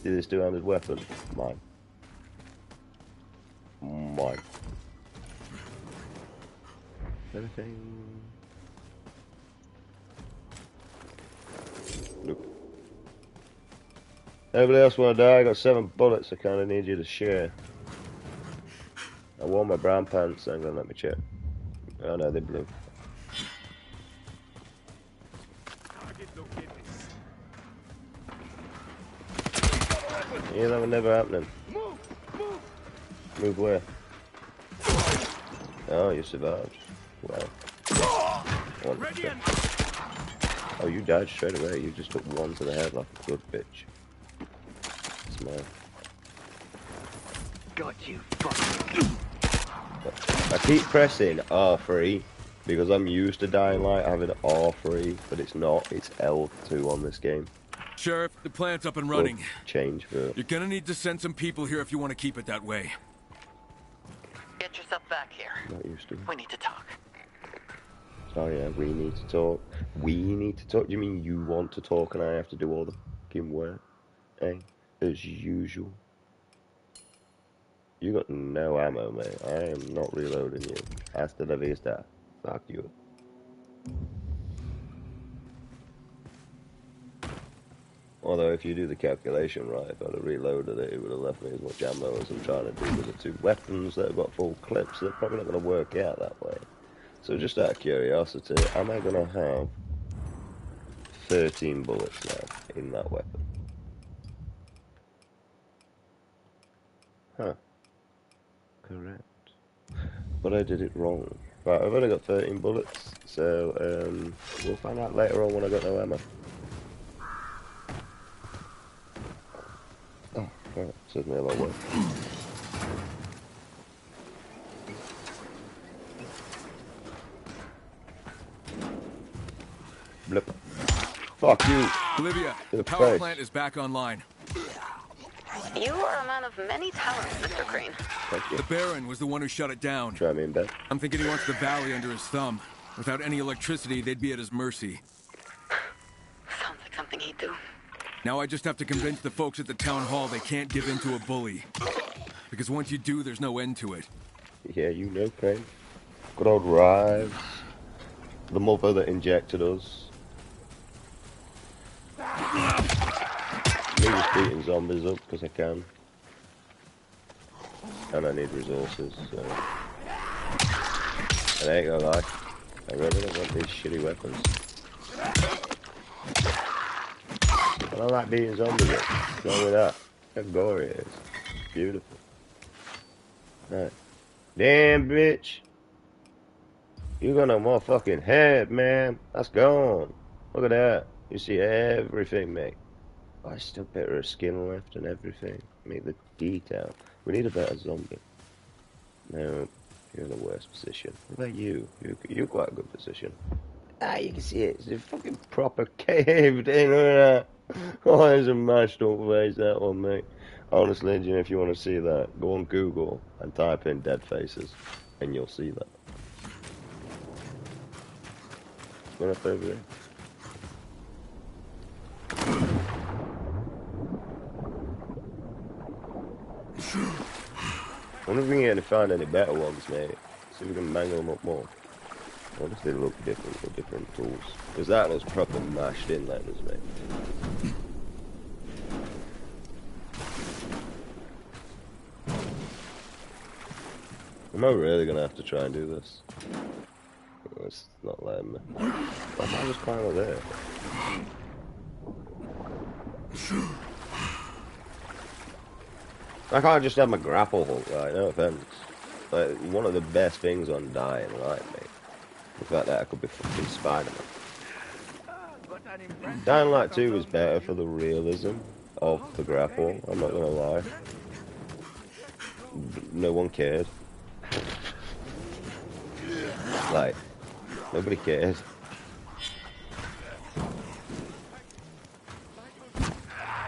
See this two-handed weapon? Mine. Mine. Anything? Nope. Anybody else want to die? I got 7 bullets. I kind of need you to share. I wore my brown pants. I'm gonna let me check. Oh no, they're blue. Yeah, that was never happening. Move where? Oh, you survived. Wow. Oh, you died straight away. You just took 1 to the head like a good bitch. Smile. Got you, fucker. I keep pressing R3 because I'm used to Dying Light having R3, but it's not. It's L2 on this game. Sheriff, the plant's up and running. Change for... You're gonna need to send some people here if you want to keep it that way. Get yourself back here. Not used to. We need to talk. Oh yeah, we need to talk. We need to talk? Do you mean you want to talk and I have to do all the fucking work? Eh? As usual. You got no ammo, mate. I am not reloading you. Hasta la vista. Fuck you. Although if you do the calculation right, if I'd have reloaded it, it would have left me as much ammo as I'm trying to do with the 2 weapons that have got full clips. They're probably not going to work out that way. So just out of curiosity, am I going to have 13 bullets now in that weapon? Huh. Correct. But I did it wrong. Right, I've only got 13 bullets, so we'll find out later on when I got no ammo. Alright, says me a lot worse. Blip. Fuck you. Olivia, To the power face. plant is back online. You are a man of many talents, Mr. Crane. Thank you. The Baron was the one who shut it down. Try me in bed. I'm thinking he wants the valley under his thumb. Without any electricity, they'd be at his mercy. Sounds like something he'd do. Now I just have to convince the folks at the town hall they can't give in to a bully. Because once you do, there's no end to it. Yeah, you know, Crane. Good old Rives. The mother that injected us. Me just beating zombies up because I can. And I need resources, so... And I ain't gonna lie, I really don't want these shitty weapons. I don't like beating zombies up. What's wrong with that? How gory it is. Beautiful. Right. Damn, bitch. You got a motherfucking head, man. That's gone. Look at that. You see everything, mate. Oh, I still better a skin left and everything. Make the detail. We need a better zombie. No, you're in the worst position. What about you? You're quite a good position. Ah, you can see it. It's a fucking proper caved in. Look at that. Oh, there's a mashed up face, that one, mate. Honestly, Jim, if you want to see that, go on Google and type in dead faces, and you'll see that. Going up over there. I wonder if we can find any better ones, mate. See if we can mangle them up more. I wonder if they look different with different tools. Because that looks proper mashed in letters, mate. Am I really going to have to try and do this? Oh, it's not letting me. Why can't I just climb up there? I can't just have my grapple hook, right? No offense. Like, one of the best things on Dying Light, mate. The fact that I could be fucking Spider-Man. Dying Light 2 was better for the realism of the grapple, I'm not gonna lie. No one cared. Like, nobody cared.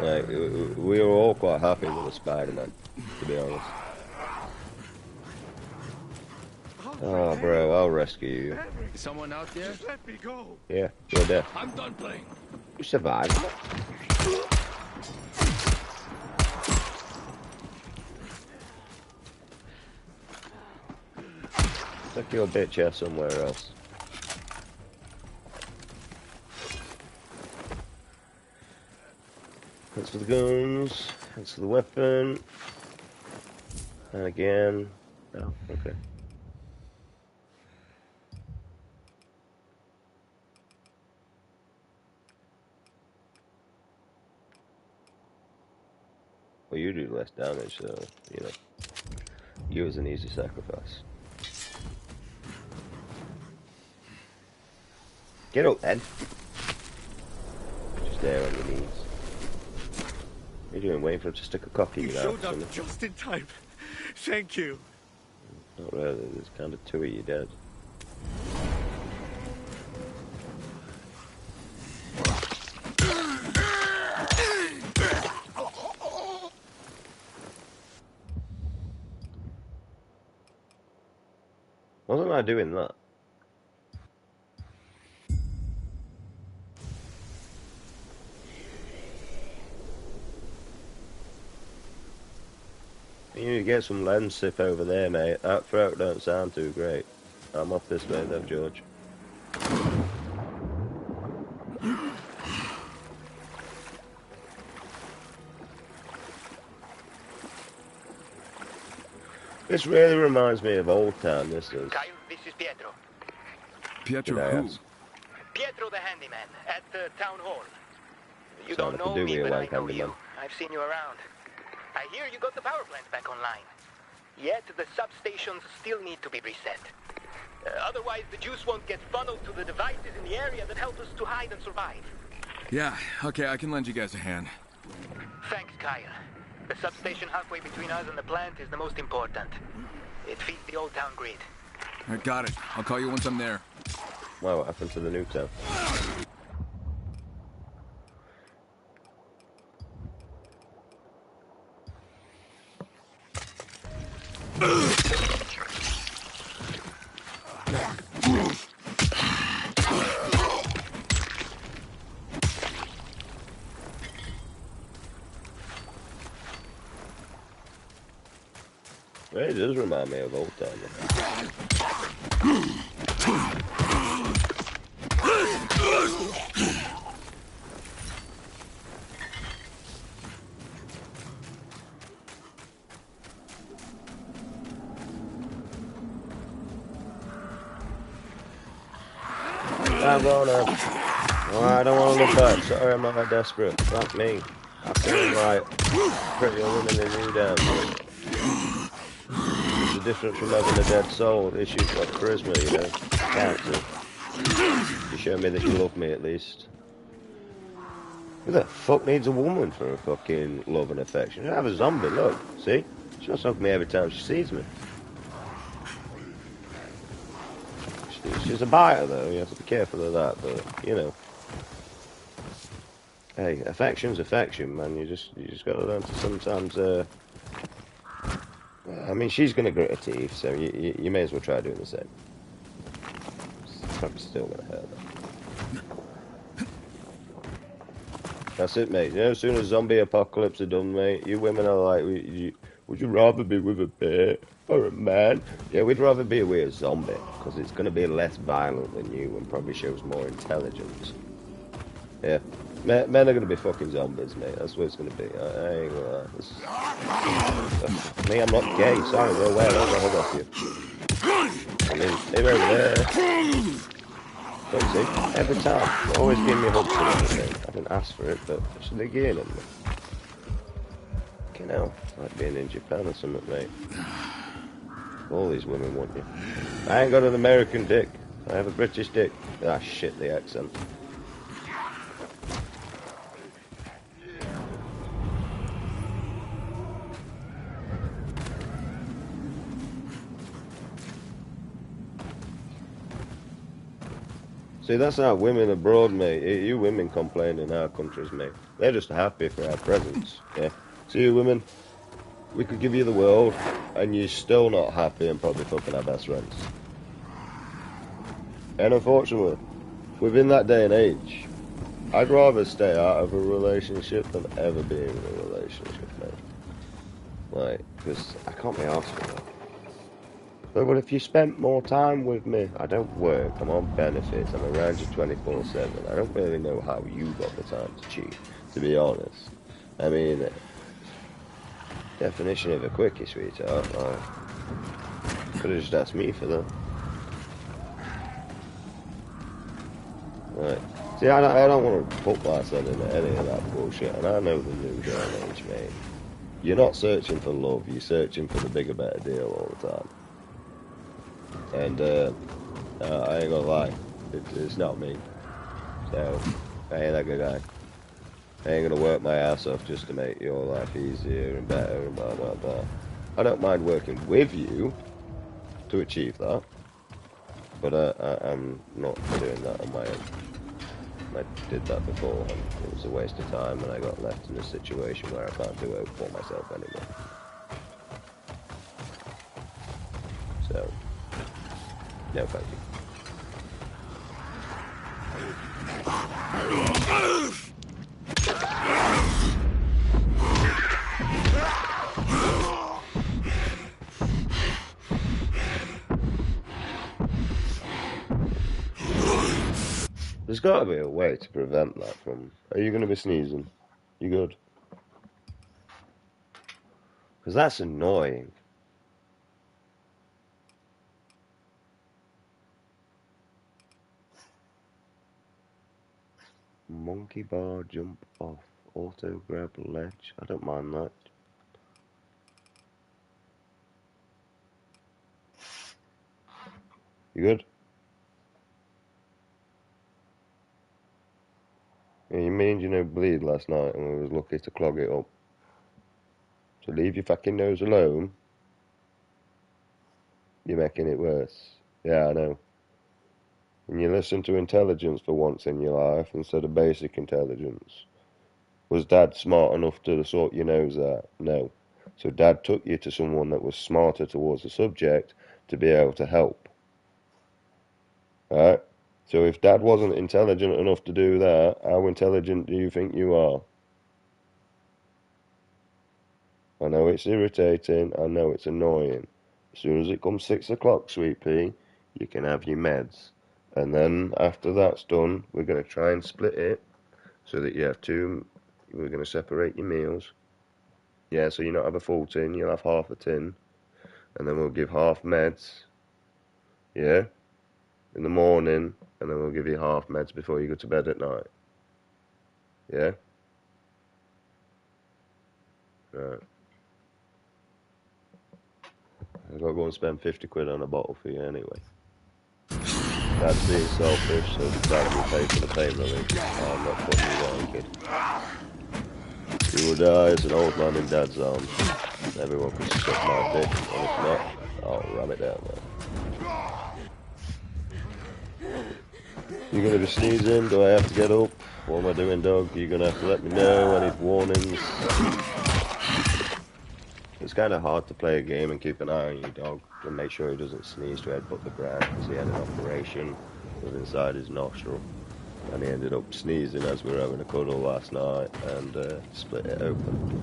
Like, we were all quite happy with the Spider-Man, to be honest. Oh, bro, I'll rescue you. Is someone out there? Just let me go. Yeah, you're dead. I'm done playing. You survived. Take your bitch ass somewhere else. That's for the guns. That's for the weapon. And again. Oh, okay. Well, you do less damage, so, you know. You is an easy sacrifice. Get up, then. Just there on your knees. What are you doing, waiting for him to stick a cocky You in your showed mouth, up just in time. Thank you. Not really, there's kind of two of you dead. Wasn't I doing that? You need to get some lens sip over there, mate. That throat don't sound too great. I'm off this way though, George. This really reminds me of Old Town, this does. Kyle, this is Pietro. Pietro Did I who? ask? Pietro the handyman at the town hall. You Sound don't like a know me, doobie but I like know handyman. you. I've seen you around. I hear you got the power plant back online. Yet the substations still need to be reset. Otherwise, the juice won't get funneled to the devices in the area that help us to hide and survive. Yeah, okay, I can lend you guys a hand. Thanks, Kyle. The substation halfway between us and the plant is the most important. It feeds the old town grid. I got it. I'll call you once I'm there. Wow, what happened to the new town? It does remind me of Old Town. I'm going up. Oh, I don't want to look back. Sorry, I'm not that desperate. That's me. I feel like pretty woman than you damn. There's a difference from having a dead soul. Issues like charisma, you know. Character. You show me that you love me at least. Who the fuck needs a woman for a fucking love and affection? I have a zombie, look. See? She'll suck me every time she sees me. She's a biter though, you have to be careful of that, but you know. Hey, affection's affection, man. You just gotta learn to sometimes I mean she's gonna grit her teeth, so you may as well try doing the same. It's probably still gonna hurt though. That's it, mate. You know, as soon as zombie apocalypse are done, mate, you women are like, would you rather be with a bear or a man? Yeah, we'd rather be with a zombie, because it's going to be less violent than you and probably shows more intelligence. Yeah. Men are going to be fucking zombies, mate. That's what it's going to be. I ain't gonna lie. Me, I'm not gay. Sorry, go away. I don't want to hug off you. I mean, stay over there. Don't see? Every time. They always give me hugs and everything. I didn't ask for it, but should they gain them? You know, like being in Japan or something, mate. All these women want you. I ain't got an American dick. I have a British dick. Ah, shit, the accent. See, that's how women abroad, mate. You women complain in our countries, mate. They're just happy for our presence, yeah? See, you women, we could give you the world, and you're still not happy and probably fucking our best friends. And unfortunately, within that day and age, I'd rather stay out of a relationship than ever be in a relationship, mate. Like, because I can't be arsed with that. But if you spent more time with me, I don't work, I'm on benefits, I'm around you 24/7. I don't really know how you got the time to cheat, to be honest. I mean, definition of a quickie, sweetheart. Could have just asked me for that. Right. See, I don't want to put myself into any of that bullshit, and I know the new day and age, mate. You're not searching for love, you're searching for the bigger, better deal all the time. And I ain't gonna lie, it's not me. So I ain't that good guy. I ain't gonna work my ass off just to make your life easier and better and blah blah blah. I don't mind working with you to achieve that, but I'm not doing that on my own. I did that before and it was a waste of time, and I got left in a situation where I can't do it for myself anymore. So. No, thank you. There's got to be a way to prevent that from... Are you going to be sneezing? You good? Because that's annoying. Monkey bar, jump off, auto grab ledge. I don't mind that. You good? Yeah, you mean you know bleed last night and we was lucky to clog it up. So leave your fucking nose alone. You're making it worse. Yeah, I know. And you listen to intelligence for once in your life instead of basic intelligence. Was Dad smart enough to sort your nose out? No. So Dad took you to someone that was smarter towards the subject to be able to help. Alright? So if Dad wasn't intelligent enough to do that, how intelligent do you think you are? I know it's irritating, I know it's annoying. As soon as it comes 6 o'clock, Sweet Pea, you can have your meds. And then after that's done, we're going to try and split it so that you have two. We're going to separate your meals. Yeah, so you not have a full tin, you'll have half a tin. And then we'll give half meds. Yeah? In the morning, and then we'll give you half meds before you go to bed at night. Yeah? Right. I've got to go and spend 50 quid on a bottle for you anyway. Dad's being selfish, so Dad will pay for the pain relief. I'm not putting you down, kid. You will die as an old man in Dad's arms. Everyone can suck my dick, and if not, I'll ram it down there. You're going to be sneezing? Do I have to get up? What am I doing, dog? You're going to have to let me know. I need warnings. It's kind of hard to play a game and keep an eye on your dog and make sure he doesn't sneeze to headbutt the ground because he had an operation with inside his nostril. And he ended up sneezing as we were having a cuddle last night and split it open.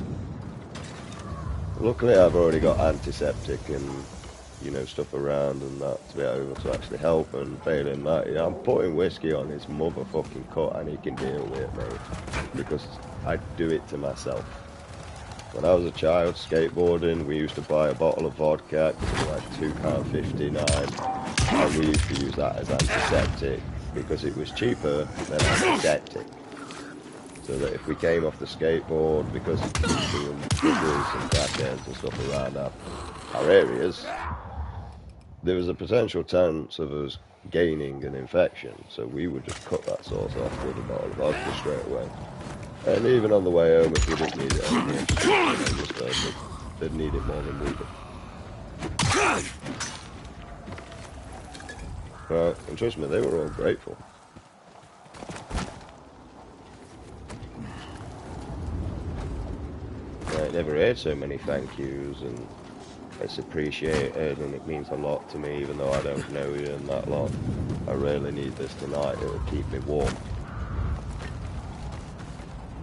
Luckily I've already got antiseptic and, you know, stuff around and that to be able to actually help, and failing that, yeah, I'm putting whiskey on his motherfucking cut and he can deal with it, mate, because I do it to myself. When I was a child skateboarding, we used to buy a bottle of vodka, like £2.59, and we used to use that as antiseptic because it was cheaper than antiseptic. So that if we came off the skateboard, because there were drizzles and crackheads and stuff around our areas, there was a potential chance of us gaining an infection. So we would just cut that source off with a bottle of vodka straight away. And even on the way home, if we didn't need it anymore, they'd need it more than we did. Right, and trust me, they were all grateful. I never heard so many thank yous, and it's appreciated, and it means a lot to me, even though I don't know you and that lot. I really need this tonight, it'll keep me warm.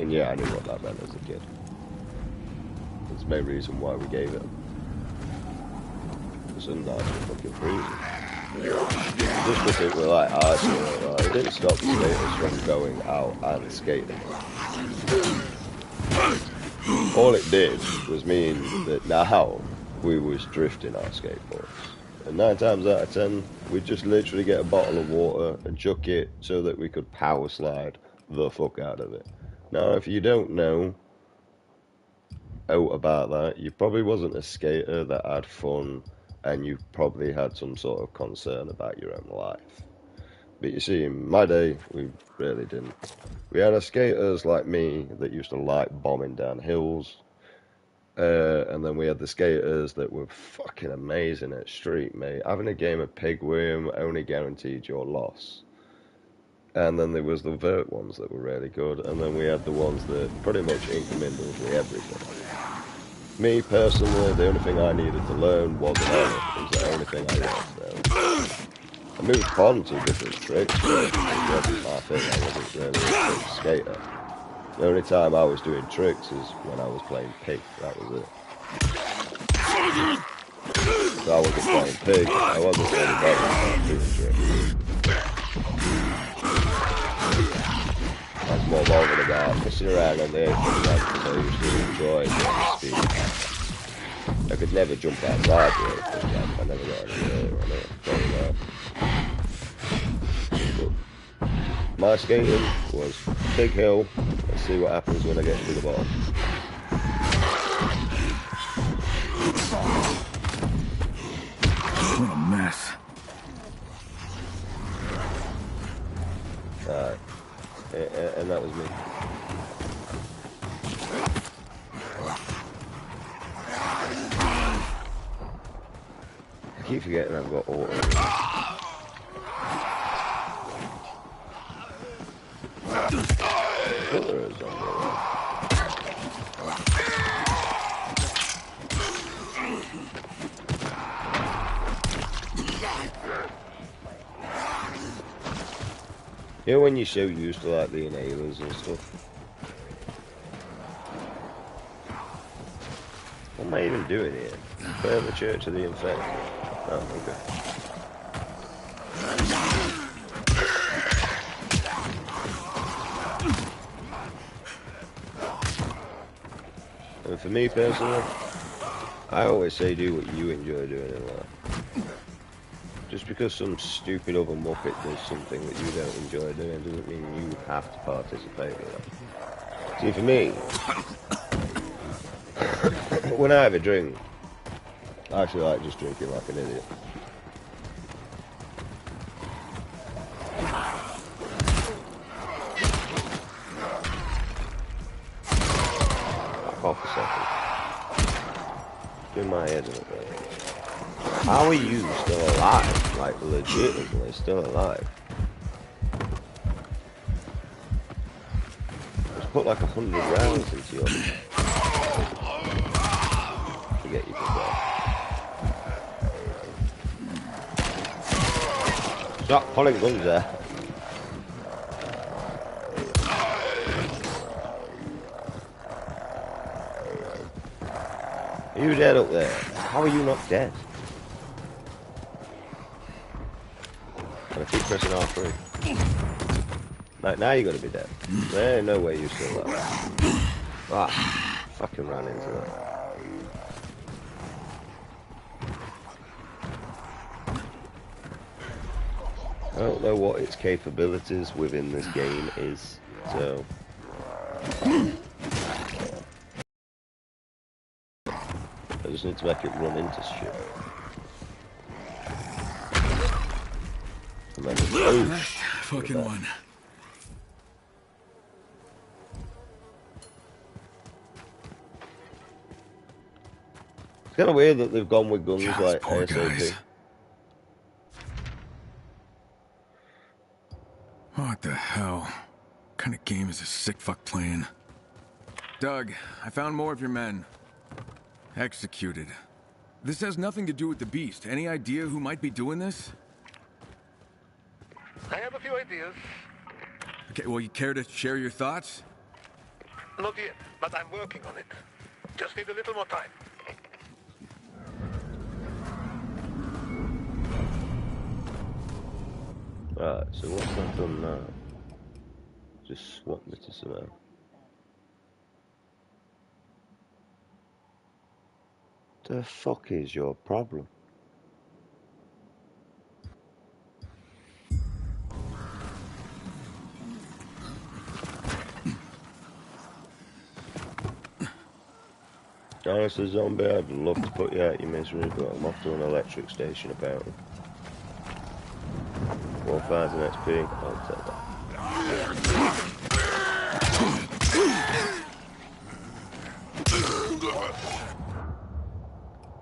And yeah, I knew what that meant as a kid. It's the main reason why we gave it. Some nights were fucking freezing. Just because it was like ice, right? It didn't stop the skaters from going out and skating. All it did was mean that now we was drifting our skateboards. And 9 times out of 10, we'd just literally get a bottle of water and chuck it so that we could power slide the fuck out of it. Now, if you don't know about that, you probably wasn't a skater that had fun, and you probably had some sort of concern about your own life. But you see, in my day, we really didn't. We had skaters like me that used to like bombing down hills, and then we had the skaters that were fucking amazing at street, mate. Having a game of pig worm only guaranteed your loss. And then there was the vert ones that were really good, and then we had the ones that pretty much intermingled with everything. Me, personally, the only thing I needed to learn was an error. It was the only thing I wanted to learn. I moved on to different tricks, but it wasn't my thing. I wasn't really a trick skater. The only time I was doing tricks is when I was playing pig. That was it. So I wasn't playing pig, I wasn't really bothered about doing tricks. I was more bothered about messing around on the edge of the ramp because I used to enjoy getting speed. I could never jump outside the edge of the ramp, I never got anywhere on it. But my skating was big hill, let's see what happens when I get to the bottom. What a mess. Alright. And that was me. keep forgetting I've got auto. You know when you're so used to like the inhalers and stuff? What am I even doing here? Burn the Church of the Infected. Oh, okay. And for me personally, I always say do what you enjoy doing in life. Just because some stupid other muppet does something that you don't enjoy doing doesn't mean you have to participate with it. See, for me, when I have a drink, I actually like just drinking like an idiot. Back off a second. In my head a little bit. How are you still alive? Like, legitimately still alive? Just put like 100 rounds into your... Forget you can go. Stop pulling guns there. Are you dead up there? How are you not dead? I keep pressing R3. Like, now you gotta be dead. There ain't no way you're still alive. Ah, fucking ran into that. I don't know what its capabilities within this game is, so... I just need to make it run into shit. And then fucking one. It's kind of weird that they've gone with guns God, like poor ASAP. guys. What the hell? What kind of game is this sick fuck playing? Doug, I found more of your men. Executed. This has nothing to do with the beast. Any idea who might be doing this? I have a few ideas. Okay, well, you care to share your thoughts? Not yet, but I'm working on it. Just need a little more time. Right, so what's that done now? Just swap me to some else. The fuck is your problem? Honestly, zombie, I'd love to put you out your misery, but I'm off to an electric station apparently. 4,000 XP, I'll take that.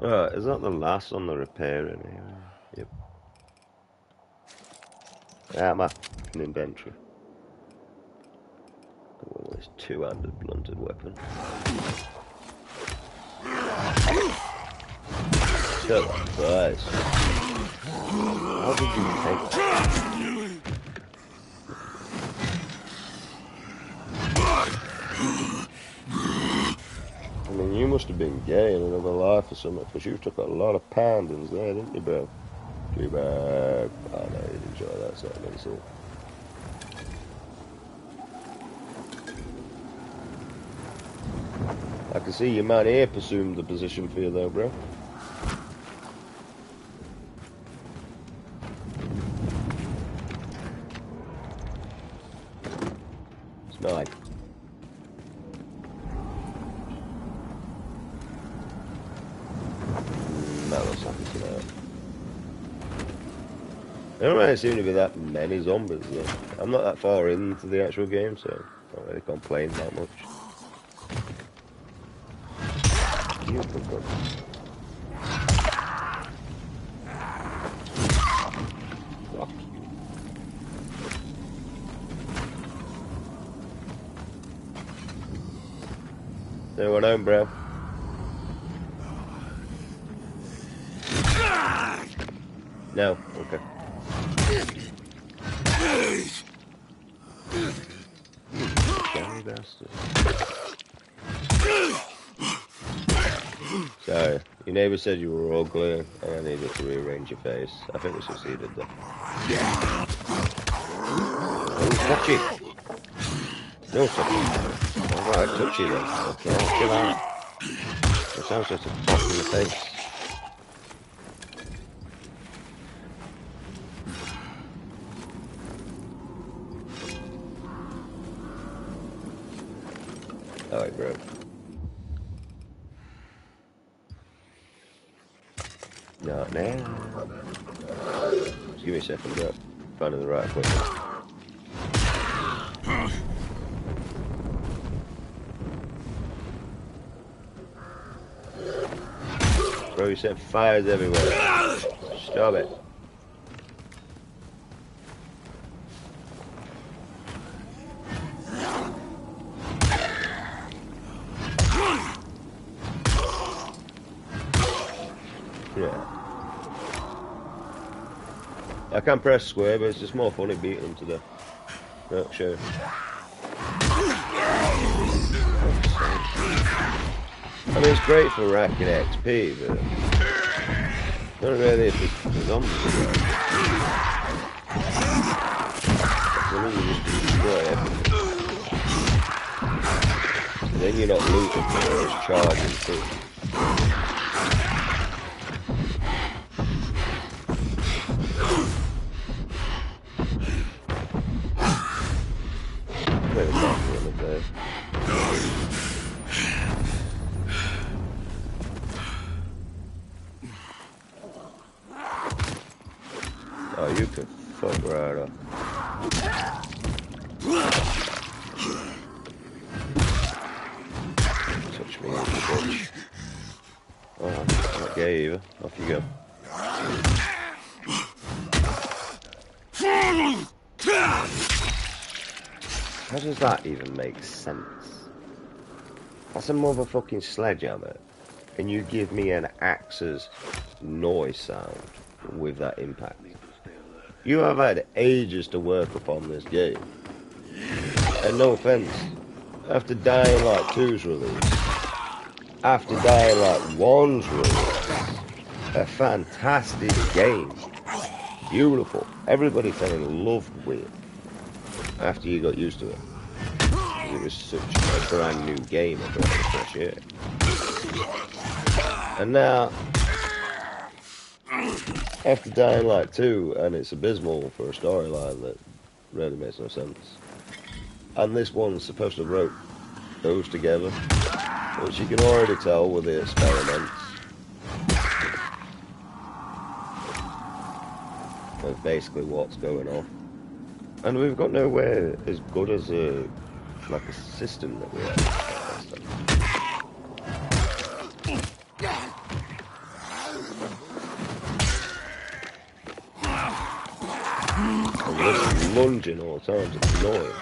Alright, is that the last on the repair anyway? Yep. Yeah, my inventory. Well, this two-handed blunted weapon. Shut up, guys. How did you take that? I mean, you must have been gay in another life or something, because you took a lot of poundings there, didn't you, bro? Too bad. Oh, no, you'd enjoy that sort of insult. I can see your man here presumed the position for you, though, bro. It's nice. That looks like it's gonna... There don't really seem to be that many zombies, though. I'm not that far into the actual game, so I don't really complain that much. Anyone home, bro? No. Okay. Scary bastard. Sorry, your neighbour said you were ugly and I needed to rearrange your face. I think we succeeded there. Don't touch it! Don't touch it. Alright, touch it then. Okay, chill out. It sounds just a pop in the face. Alright, bro. Not now. Just give me a second, bro. Finding the right equipment. Bro, you set fires everywhere. Stop it. Yeah. I can press square, but it's just more funny beating them to the... No, sure. I mean, it's great for racking XP, but... not really if it's the zombies. I mean, you just destroy everything. And then you're not looting, you're just charging through. Oh, you can fuck right up. Touch me, you bitch. Oh, okay, Eva. Off you go. How does that even make sense? That's a motherfucking sledgehammer. And you give me an axe's noise sound with that impact. You have had ages to work upon this game. And no offense, after Dying Light 2's release, after Dying Light 1's release, a fantastic game. Beautiful. Everybody fell in love with it after you got used to it. It was such a brand new game after the first year. And now, after Dying Light 2, and it's abysmal for a storyline that really makes no sense. And this one's supposed to rope those together, which you can already tell with the experiments. That's basically what's going on. And we've got nowhere as good as a system that we have. Lunging all the time, it's annoying.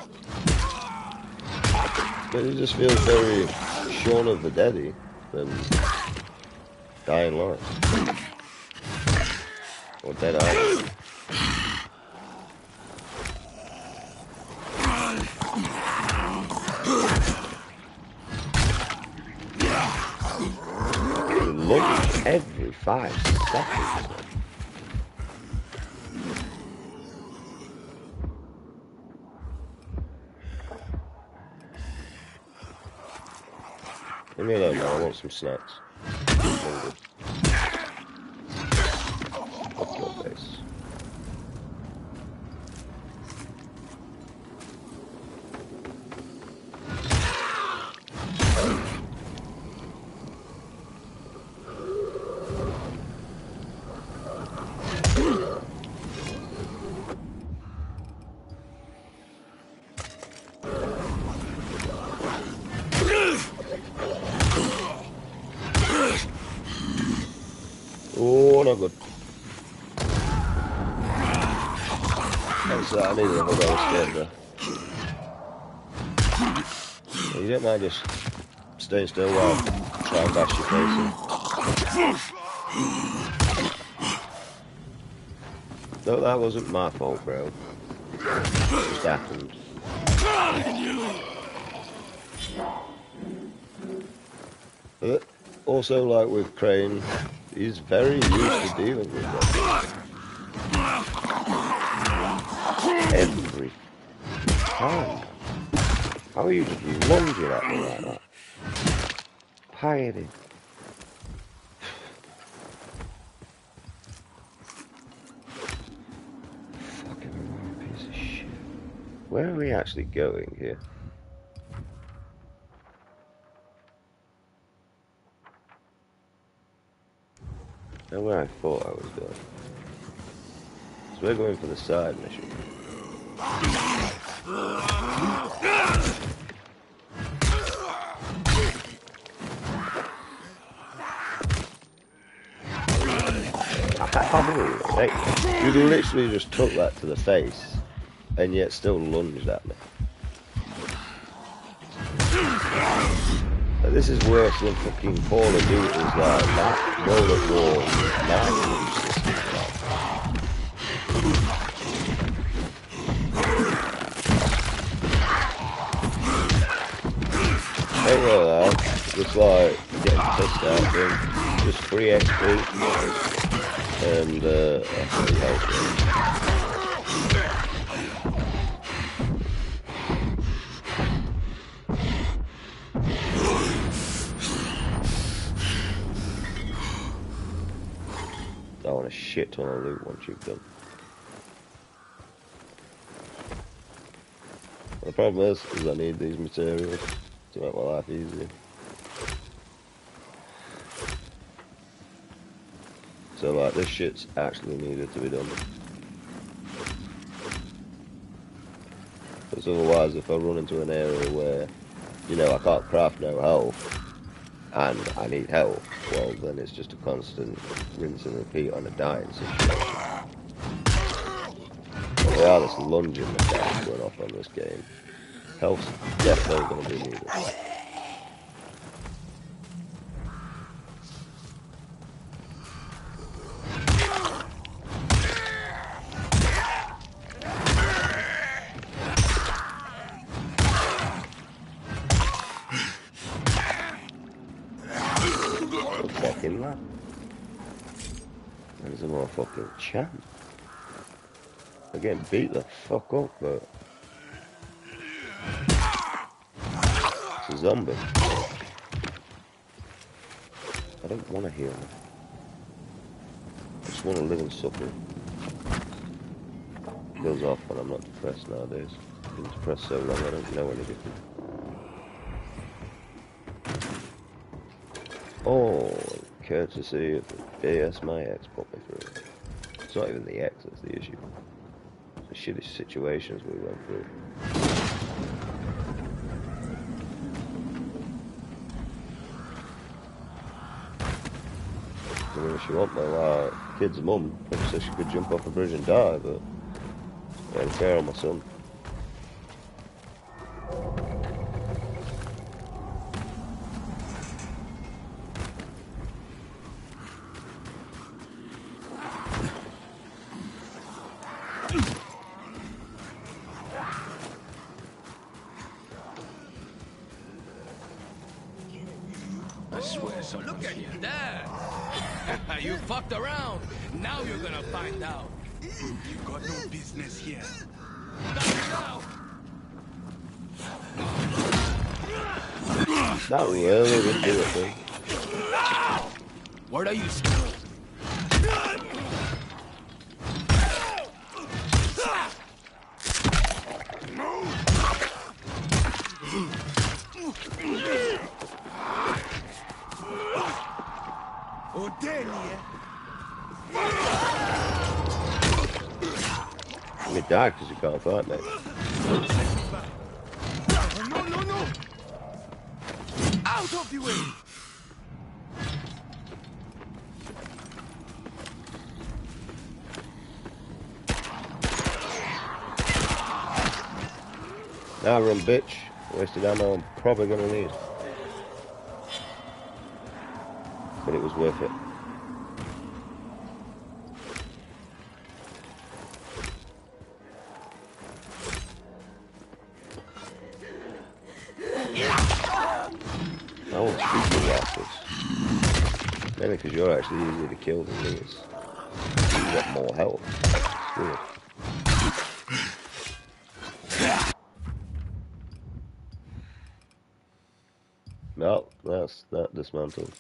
But it just feels very Shaun of the Dead-y than Dying Light. Or Dead Island. Lunge every 5 seconds. Leave me alone now, I want some snacks. Fuck your face. Oh, not good. Thanks for that, I needed a hood, I was scared there. You don't mind just staying still while try and bash your face in. No, that wasn't my fault, bro. It just happened. But also, like with Crane, he's very used to dealing with that. Every time. How are you just lunging at me like that? Piety. Fucking piece of shit. Where are we actually going here? Not where I thought I was going. So we're going for the side mission. Like, you literally just took that to the face and yet still lunged at me. Like, this is worse than fucking Call of Duty, like that World of War management system. Ain't really that. Just like getting pissed out of them. Just free XP. And free health. I want a shit ton of loot once you've done. The problem is I need these materials to make my life easier. So like this shit's actually needed to be done. Because otherwise if I run into an area where, you know, I can't craft no health and I need health, well then it's just a constant rinse and repeat on a dying situation. But they are just lunging the gas going off on this game. Health's definitely going to be needed. Fucking man. There's a motherfucking champ. They're getting beat the fuck up, but it's a zombie. I don't want to heal him. I just want to live and suffer. It goes off when I'm not depressed nowadays. I've been depressed so long I don't know any different. Oh, courtesy of the BS my ex put me through. It's not even the ex that's the issue. It's the shitty situations we went through. I mean, if she want my kid's mum, I said she could jump off a bridge and die, but I don't care on my son. I swear, so look at you there. You fucked around. Now you're gonna find out. You got no business here. That really would do it, dude. What are you? You die because you can't fight me. No. Out of the way. Now run, bitch. Wasted ammo I'm probably gonna need. but it was worth it. I won't speak to you bastards. Maybe because you're actually easier to kill than me is. You've got more health. It's weird. No, that's that dismantled.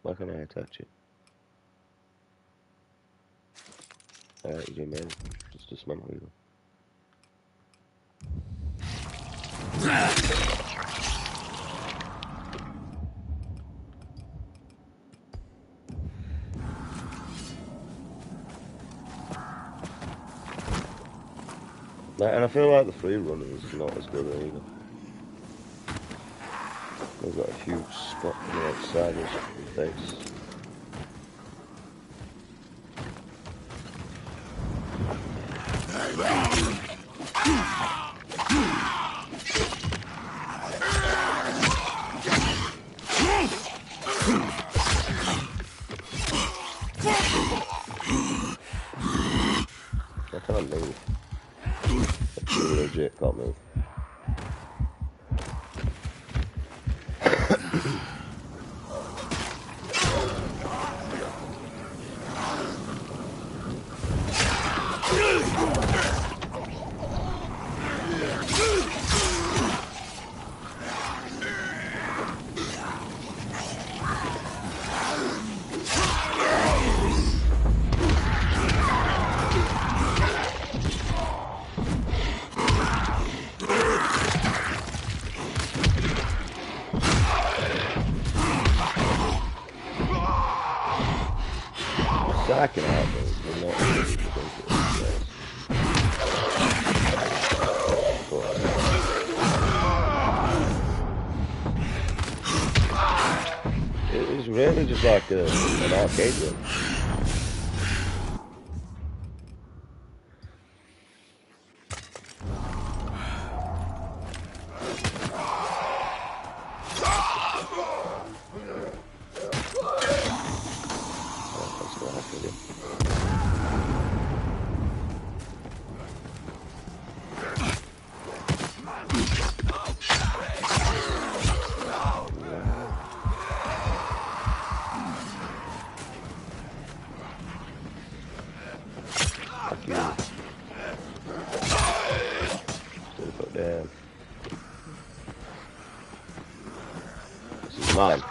Why can't I attach it? Alright, you man. Just dismantle you. And I feel like the free runner is not as good either. There's got a huge spot on the outside of his face. I can't move. That's really legit, can't move. Sacking out those, they're not really ridiculous. It's really just like an arcade game. This is mine.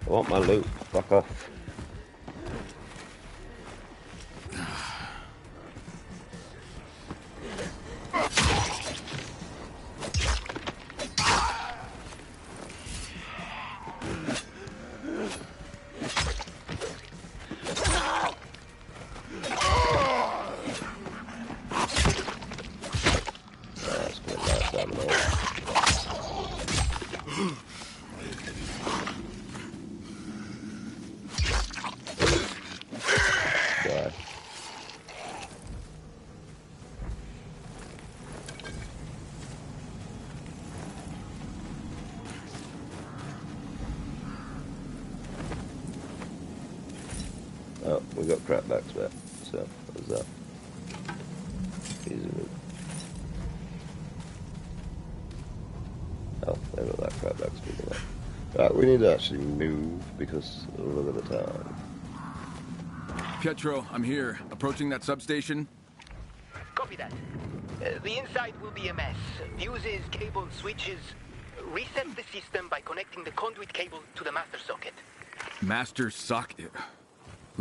I want my loot. Fuck off. Oh, we got crapbacks back, so what was that? Easy move. Oh, they got that crapback speaking of. Right, we need to actually move because look at the time. Pietro, I'm here. Approaching that substation. Copy that. The inside will be a mess. Fuses, cables, switches. Reset the system by connecting the conduit cable to the master socket. Master socket?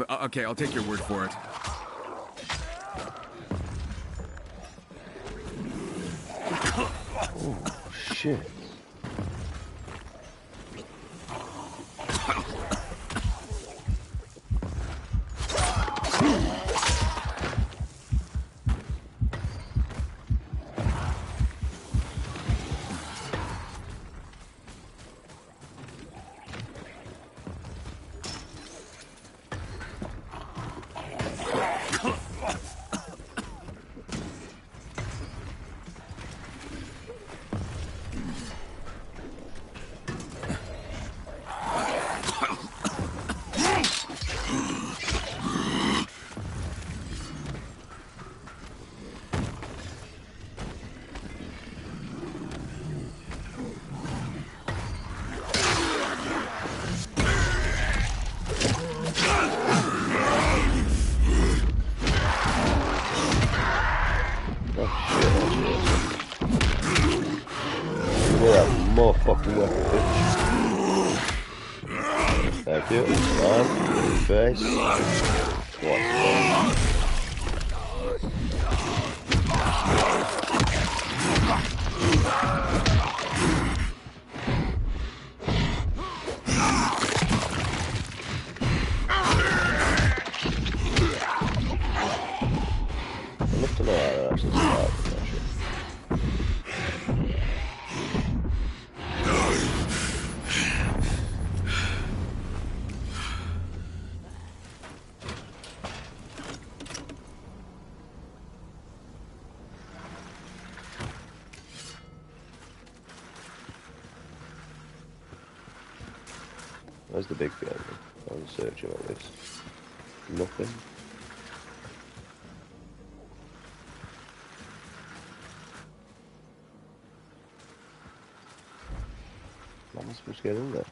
Okay, I'll take your word for it. Oh, shit. Give me that motherfucking weapon, bitch. Thank you. One. Face. What? I'd love to know how that actually started. Where's the big gun? I'm searching on this. Nothing. How am I supposed to get in there?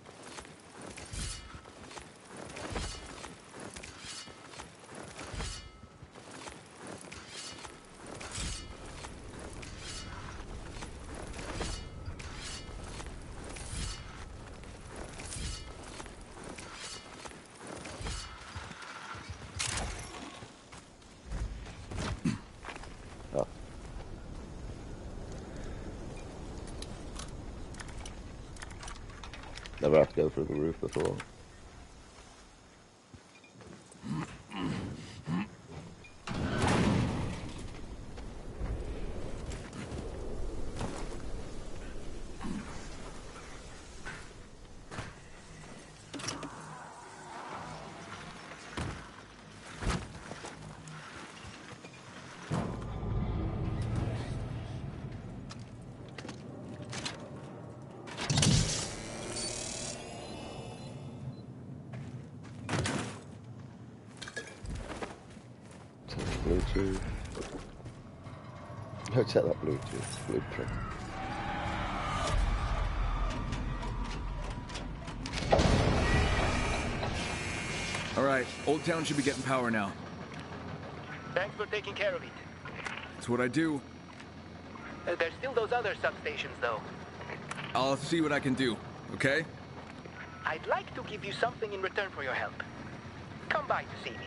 Never have to go through the roof before. Bluetooth. No, check that Bluetooth blueprint. All right, Old Town should be getting power now. Thanks for taking care of it. That's what I do. There's still those other substations, though. I'll see what I can do, okay? I'd like to give you something in return for your help. Come by to see me.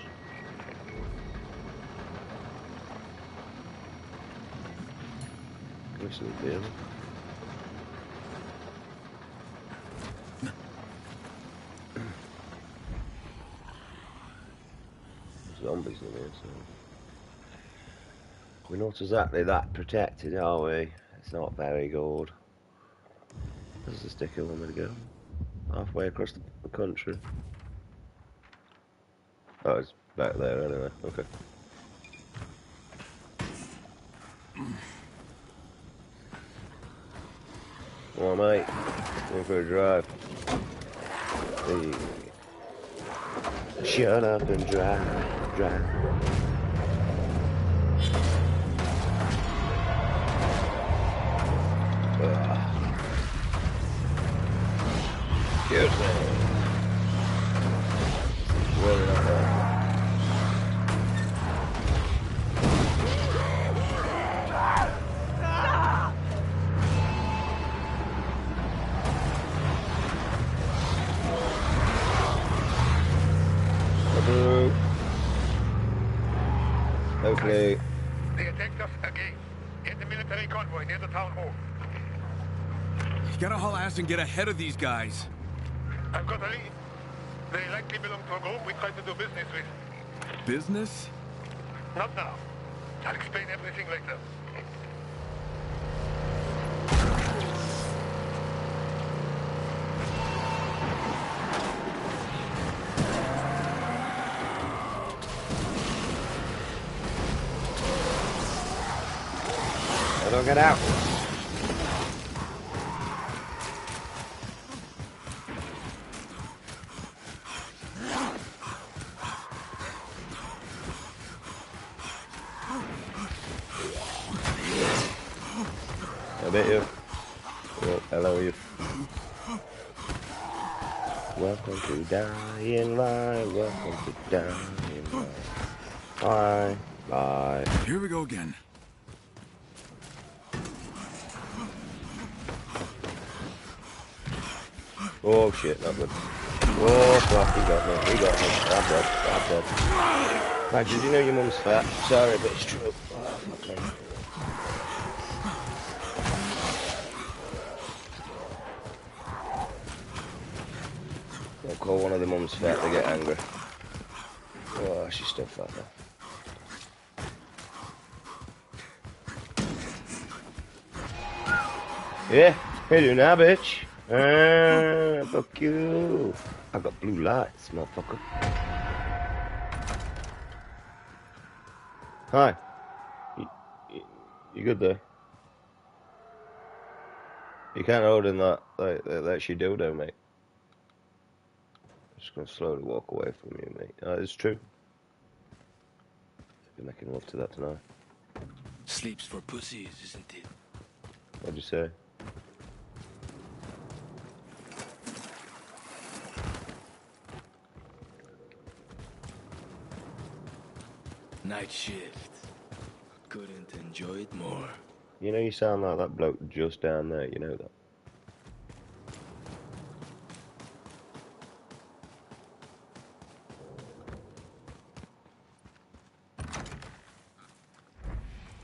Listen to him. Zombies in here, so we're not exactly that protected, are we? It's not very good. Where's the sticker want me to go? Halfway across the country. Oh, it's back there anyway. Okay. Come on, mate. In for a drive. Hey. Shut up and drive. Drive. Excuse me. Really not bad. Okay. They attacked us again. In the military convoy near the town hall. You gotta haul ass and get ahead of these guys. I've got a lead. They likely belong to a group we try to do business with. Business? Not now. I'll explain everything later. Don't get out. I bet you. Oh, hello, you. Welcome to Dying Light. Welcome to Dying Light. Bye. Bye. Here we go again. Oh shit, not good. Oh fuck, he got me. He got me. I'm dead. I'm dead. Right, did you know your mum's fat? Sorry, but it's true. Oh, fuck me. Don't call one of the mums fat, they get angry. Oh, she's still fat though. Yeah, hey you now, bitch. Fuck you. I got blue lights, motherfucker. Hi. You good there? You can't hold in that, that's your dildo, mate. I'm just gonna slowly walk away from you, mate. It's true. Been making love to that tonight. Sleeps for pussies, isn't it? What'd you say? Night shift. Couldn't enjoy it more. You know you sound like that bloke just down there, you know that?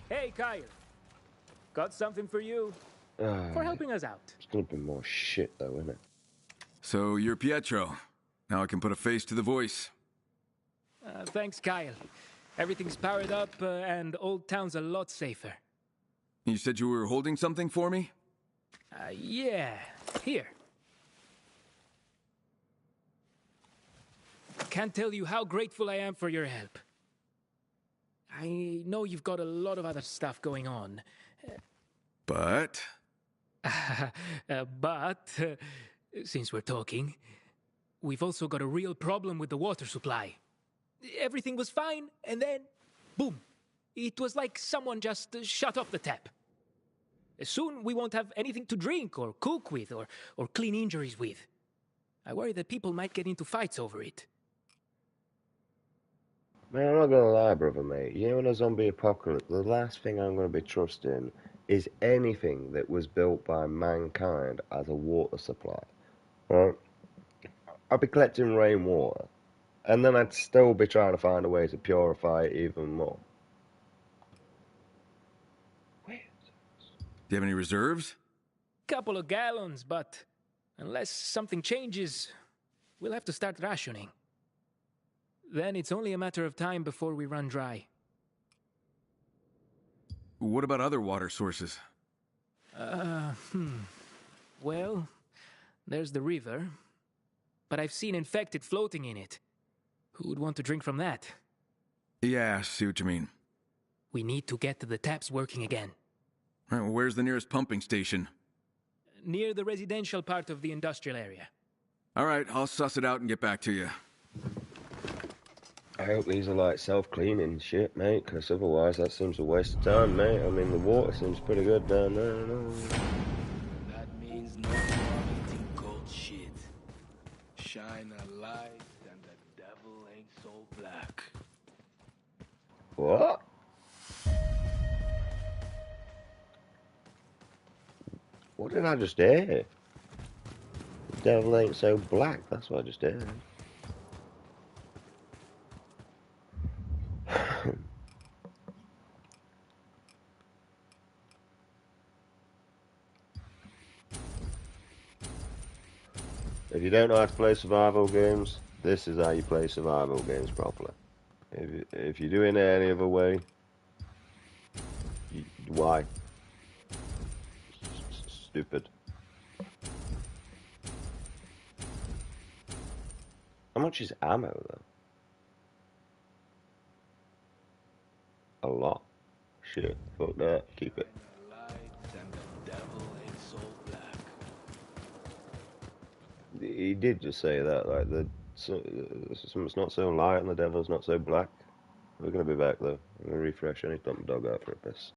Hey, Kyle. Got something for you. For helping us out. It's gonna be more shit though, isn't it? So you're Pietro. Now I can put a face to the voice. Thanks, Kyle. Everything's powered up, and Old Town's a lot safer. You said you were holding something for me? Yeah. Here. Can't tell you how grateful I am for your help. I know you've got a lot of other stuff going on. But? Since we're talking, we've also got a real problem with the water supply. Everything was fine, and then, boom. It was like someone just shut off the tap. Soon we won't have anything to drink or cook with or clean injuries with. I worry that people might get into fights over it. Man, I'm not gonna lie, brother, mate. You know, in a zombie apocalypse, the last thing I'm gonna be trusting is anything that was built by mankind as a water supply. Right? I'd be collecting rainwater, and then I'd still be trying to find a way to purify it even more. Do you have any reserves? Couple of gallons, but unless something changes, we'll have to start rationing. Then it's only a matter of time before we run dry. What about other water sources? Well, there's the river, but I've seen infected floating in it. Who would want to drink from that? Yeah, I see what you mean. We need to get the taps working again. All right, well, where's the nearest pumping station? Near the residential part of the industrial area. All right, I'll suss it out and get back to you. I hope these are like self-cleaning shit, mate, because otherwise that seems a waste of time, mate. I mean, the water seems pretty good down there. That means no more eating cold shit. Shine a light and the devil ain't so black. What? What did I just hear? The devil ain't so black, that's what I just heard. If you don't know how to play survival games, this is how you play survival games properly. If you're doing it any other way, why? Stupid. How much is ammo though? A lot. Shit, fuck that. Keep it. He did just say that, like it's not so light and the devil's not so black. We're gonna be back though. I'm gonna refresh. I need to let my dog out for a piss.